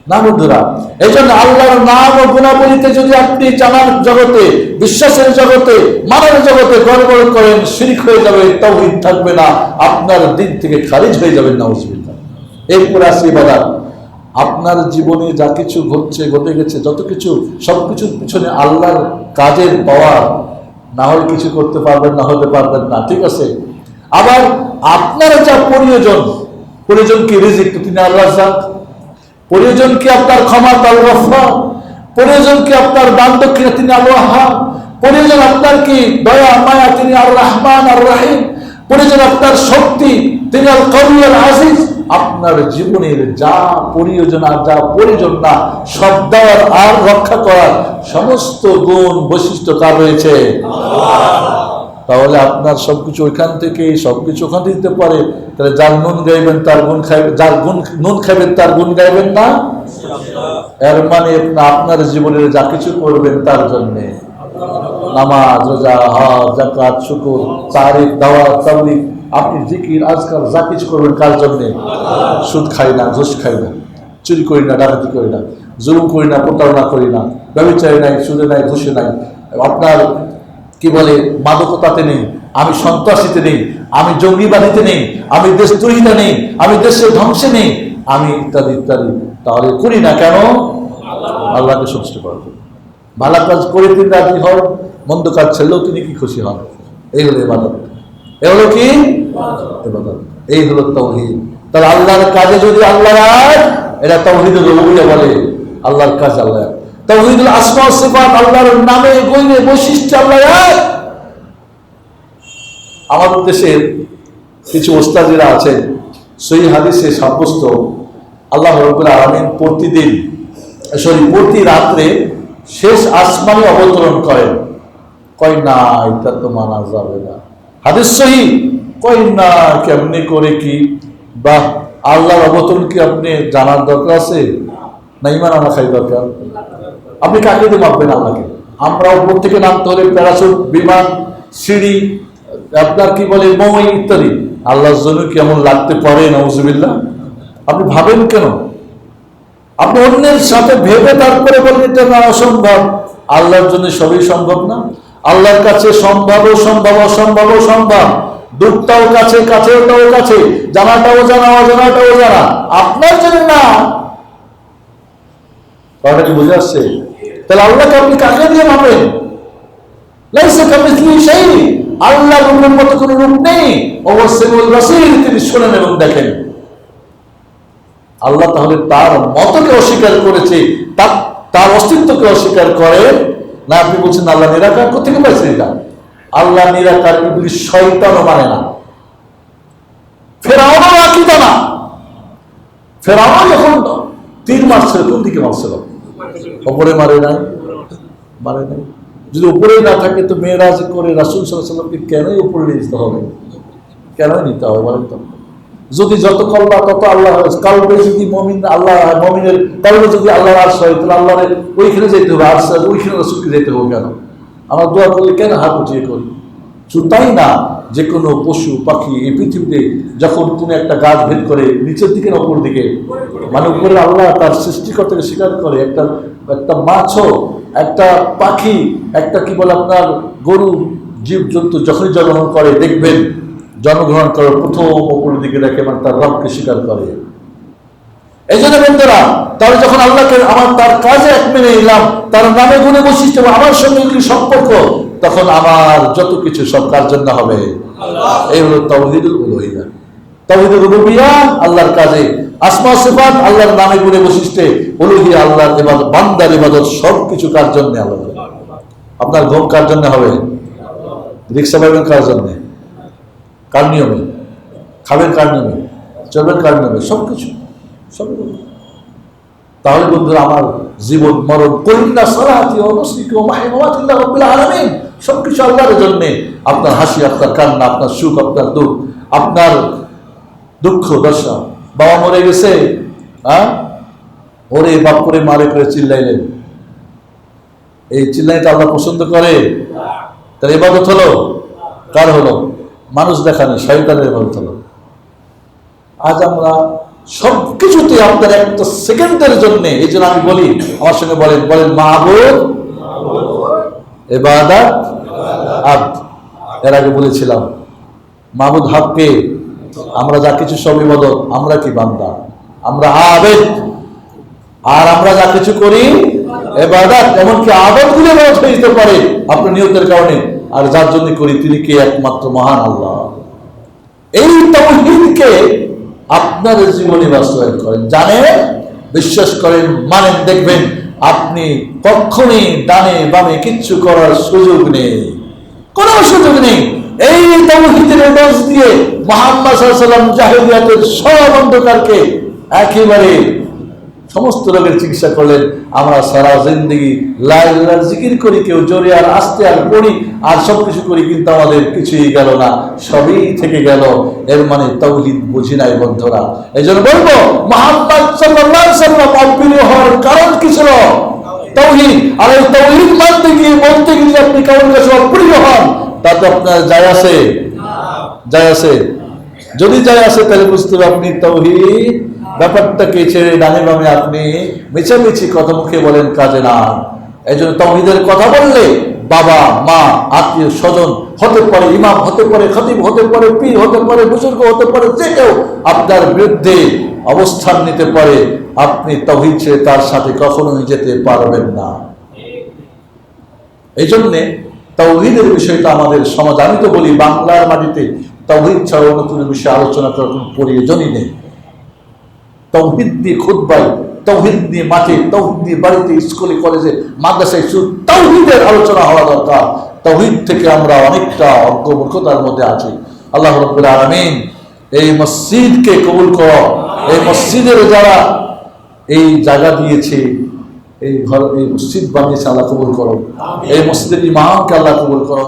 A: না বন্ধুরা। এই জন্য আল্লাহর নাম ও গুণাবলীতে যদি আপনি জানার জগতে, বিশ্বাসের জগতে, মানার জগতে গড়বড় করেন, শিরক হয়ে যাবে, তাওহীদ থাকবে না, আপনার দিন থেকে খারিজ হয়ে যাবেন, নাউজুবিল্লাহ। এরপরে আসি ইবাদত। আপনার জীবনে যা কিছু ঘটে গেছে, যত কিছু, সবকিছুর পিছনে আল্লাহর কাজের পাওয়ার। না হয় কিছু করতে পারবেন, না হতে পারবেন না, ঠিক আছে। আবার আপনার যা প্রয়োজন কি রিজিক, তিনি আল্লাহ রাজ্জাক। প্রয়োজন কি আপনার ক্ষমা, আল গফফার। প্রয়োজন কি আপনার দান দক্ষিণা, তিনি আল ওয়াহ্হাব। প্রয়োজন আপনার কি দয়া মায়া, তিনি আর রহমান আর রহিম। প্রয়োজন আপনার শক্তি, তিনি আল কবি আল আজিজ। আপনার জীবনের যা প্রয়োজন আর যা প্রয়োজন না, সব দেওয়ার আর রক্ষা করার সমস্ত গুণ বৈশিষ্ট্য তার রয়েছে। তাহলে আপনার সবকিছু ওইখান থেকে, সবকিছু ওখান থেকে দিতে পারে। তাহলে যার নুন গাইবেন তার গুণ খাইবেন, যার নুন খাইবেন তার গুণ গাইবেন না। এর মানে আপনার জীবনের যা কিছু করবেন তার জন্য, নামাজ, রোজা, হজ, যাকাত, শুকর, তারিফ, দাওয়াত, তাবলীগ, আপনি জিকির আজকাল যা কিছু করবেন কার জন্য? সুদ খাই না, ঘুষ খাই না, চুরি করি না, ডাকাতি করি না, জুলুম করি না, প্রতারণা করি না, ব্যভিচারে নাই, সুদে নাই, ঘুষে নাই, আপনার কি বলে মাদকতাতে নেই, আমি সন্ত্রাসীতে নেই, আমি জঙ্গিবাদীতে নেই, আমি দেশদ্রোহিতা নেই, আমি দেশের ধ্বংসে নেই, আমি ইত্যাদি ইত্যাদি। তাহলে করি না কেন? আল্লাহকে সন্তুষ্ট করার জন্য। ভালো কাজ করে তিনি রাজি হন, মন্দ কাজ ছেড়লেও তিনি কি খুশি হন। এই হলো ইবাদত। এ হলো কি ইবাদত, এই হলো তাওহীদ। তাহলে আল্লাহর কাজে যদি আল্লাহ এক, এটা তাওহীদুর রুবুবিয়্যাহ বলে। আল্লাহর কাজ আল্লাহ এক। তাওহীদুল আসমা ওয়াস সিফাত, আল্লাহর নামে গুণে বৈশিষ্ট্য আল্লাহ এক। আমাদের দেশের কিছু ওস্তাদিরা আছেন, সহিহ হাদিসে সাব্যস্ত আল্লাহ রাব্বুল আলামিন প্রতি রাত্রে শেষ আসমানে অবতরণ করেন। কয় না, এটা তো মানা যাবে না, হাদিস সহিহ। কয় না, কেমনি করে কি? বাহ, আল্লাহর অবতরণ কি আপনি জানার দরকার আছে না? ইমান আনা খাই দরকার। আপনি কাকে দিয়ে মাপবেন আল্লাহকে? আমরা উপর থেকে নামতে হলে প্যারাসুট, বিমান, সিঁড়ি, আপনার কি বলে মই ইত্যাদি। আল্লাহর জন্য কেমন লাগতে পারে? নাউজুবিল্লাহ। আপনি ভাবেন কেন? আপনি অন্যের সাথে ভেবে তারপরে বলেন এটা না, অসম্ভব। আল্লাহর জন্য সবই সম্ভব না। আল্লাহর কাছে সম্ভব, সম্ভব, অসম্ভব সম্ভব। দূরটাও কাছে, কাছেটাও কাছে, জানাটাও জানা, অজানাটাও জানা। আপনার জন্য না। কথাটা কি বুঝে আসছে? তাহলে আল্লাহকে আপনি কাকে দিয়ে ভাবেন? লাইসা কামিসলিহি শাই। আল্লাহর রূপের মতো কোনো রূপ নেই। অবশ্যই বাসীর, তিনি শোনেন এবং দেখেন। আল্লাহ তাহলে তার মতকে অস্বীকার করেছে, তার অস্তিত্বকে অস্বীকার করে না। আপনি বলছেন আল্লাহ নিরাকার, কোথেকে পাইছেন এটা? আল্লাহ নিরাকার ইবলিস শয়তানও মানে না, ফেরাউনও আকীদা না। ফেরাউন যখন তীর মারছিল, কোন দিকে মারছিল? উপরে মারে নাই। যদি উপরেই না থাকে তো মেরাজ করে রাসূল সাল্লাল্লাহু আলাইহি ওয়াসাল্লামকে কেনই উপরে নিতে হবে? কেনই নিতে হবে বলেন তো? যদি যত কলবা তত আল্লাহ, কালবে যদি মুমিন আল্লাহ, মুমিনের কালবে যদি আল্লাহর আরশ হয়, তাহলে আল্লাহর ওইখানে যেতে হবে। আরশ ওইখানে রাসূলকে যেতে হবে কেন? আমরা দোয়া করলে কেন হাত উঠিয়ে করি? শুধু তাই না, যে কোনো পশু পাখি এই পৃথিবীতে যখন কোনো একটা গাছ ভেদ করে নিচের দিকে না উপর দিকে, মানে উপরে আল্লাহ তার সৃষ্টিকর্তাকে স্বীকার করে, একটা মাছও, একটা পাখি, একটা কি বলে আপনার গরু, জীবজন্তু যখনই জন্মগ্রহণ করে দেখবেন, জন্মগ্রহণ করার প্রথম উপরের দিকে দেখে, মানে তার রবকে স্বীকার করে। এই জন্য বন্ধুরা, তাহলে যখন আল্লাহকে আমার তার কাজে এক মেনে নিলাম, তার নামে গুণে বৈশিষ্ট্য আমার সঙ্গে কি সম্পর্ক, তখন আমার যত কিছু সব কার জন্য হবে? এই হলো তাওহীদুল উলুহিয়্যা। তাওহীদুল রুবুবিয়্যাহ আল্লাহর কাজে, আসমা সিফাত আল্লাহর নামে গুণে বৈশিষ্ট্যে, উলুহিয়্যা আল্লাহর ইবাদত, বান্দার ইবাদত, সবকিছু কার জন্য? আল্লাহর। আপনার ঘুম কার জন্য হবে? রিকশা পাবেন কার জন্য? কার নিয়মে? খাবেন কার নিয়মে? চলবেন কার নিয়মে? সবকিছু সব। তাহলে বন্ধুরা, আমার জীবন মরণ কলিল্লা সালাতি ওয়া নুসুকি ওয়া মাহইয়া ওয়া মামাতি লিল্লাহি রাব্বিল আলামিন, সবকিছু আল্লাহর জন্য। আপনার হাসি, আপনার কান্না, আপনার সুখ, আপনার দুঃখ, আপনার দুঃখ দশা। বাবা মরে গেছে, ওরে বাপ করে মারে করে চিল্লাইলেন, এই চিল্লাইটা আল্লাহ পছন্দ করে? তার ইবাদত হলো? কার হলো? মানুষ দেখানি, শয়তানের ইবাদত হলো। আজ আমরা সবকিছুতে আপনার একটা সেকেন্ডের জন্য, এই জন্য আমি বলি, আমার সঙ্গে বলেন মাবুদ, ইবাদত, আব্দ। এর আগে বলেছিলাম মাবুদ হককে, আমরা যা কিছু সব ইবাদত, আমরা কি বান্দা, আমরা আবেদ। আর আমরা যা কিছু করি ইবাদত, এমনকি আদতগুলো বরঞ্চ হয়ে যেতে পারে আপনার নিয়তের কারণে। আর যার জন্য করি তিনি কে? একমাত্র মহান আল্লাহ। এই তাওহীদকে আপনার জীবনে বাস্তবায়ন করেন, জানেন, বিশ্বাস করেন, মানেন, দেখবেন আপনি কখনই ডানে বামে কিচ্ছু করার সুযোগ নেই, কোনো সুযোগ নেই। এই তাওহীদের ডোজ দিয়ে মুহাম্মদ সাল্লাল্লাহু আলাইহি ওয়াসাল্লাম জাহেলিয়াতের সব অন্ধকারকে একেবারে সমস্ত রোগের চিকিৎসা করলেন। আমরা সারা জিন্দেগি লা ইলাহা ইল্লাল্লাহ জিকির করি, কেউ জোরে আর আস্তে আর পড়ি আর সবকিছু করি, কিন্তু আমাদের কিছুই গেল না, সবই থেকে গেল। এর মানে তাওহীদ বুঝি নাই বন্ধুরা। এই জন্য বলবো মুহাম্মদ সাল্লাল্লাহু আলাইহি ওয়াসাল্লাম অপ্রিয় হওয়ার কারণ কি ছিল? তাওহীদ। আর এই তাওহীদ মানতে গিয়ে বলতে গিয়ে আপনি কারোর কাছে অপ্রিয় হন, তাতে আপনার যায় আসে? যায় আসে? যদি যায় আসে তাহলে বুঝতে হবে আপনি তাওহীদ ব্যাপারটাকে ছেড়ে ডানে বামে আপনি মিছামিছি কথা মুখে বলেন, কাজে না। এই জন্য তাওহীদের কথা বললে বাবা মা আত্মীয় স্বজন হতে পারে, ইমাম হতে পারে, খতিব হতে পারে, পীর হতে পারে, বুজুর্গ হতে পারে, যে কেউ আপনার বিরুদ্ধে অবস্থান নিতে পারে, আপনি তাওহীদ ছেড়ে তার সাথে কখনোই যেতে পারবেন না। এই জন্যে তাওহীদের বিষয়টা আমাদের সমাজ, আমি তো বলি বাংলার মাটিতে তাওহীদ ছাড়া অন্য কোনো বিষয়ে আলোচনা করার কোনো প্রয়োজনই নেই। তাওহীদ দিয়ে খুতবায়, তাওহীদ দিয়ে মাঠে, তাওহীদ দিয়ে বাড়িতে, স্কুলে, কলেজে, মাদ্রাসায় শুধু তাওহীদের আলোচনা হওয়া দরকার। তাওহীদ থেকে আমরা অনেকটা অজ্ঞমূর্খতার মধ্যে আছি। আল্লাহ রাব্বুল আলামিন এই মসজিদকে কবুল করো, এই মসজিদের যারা এই জায়গা দিয়েছে, এই ঘর, এই মসজিদ বানিয়েছে, আল্লাহ কবুল করো। এই মসজিদের ইমামকে আল্লাহ কবুল করো।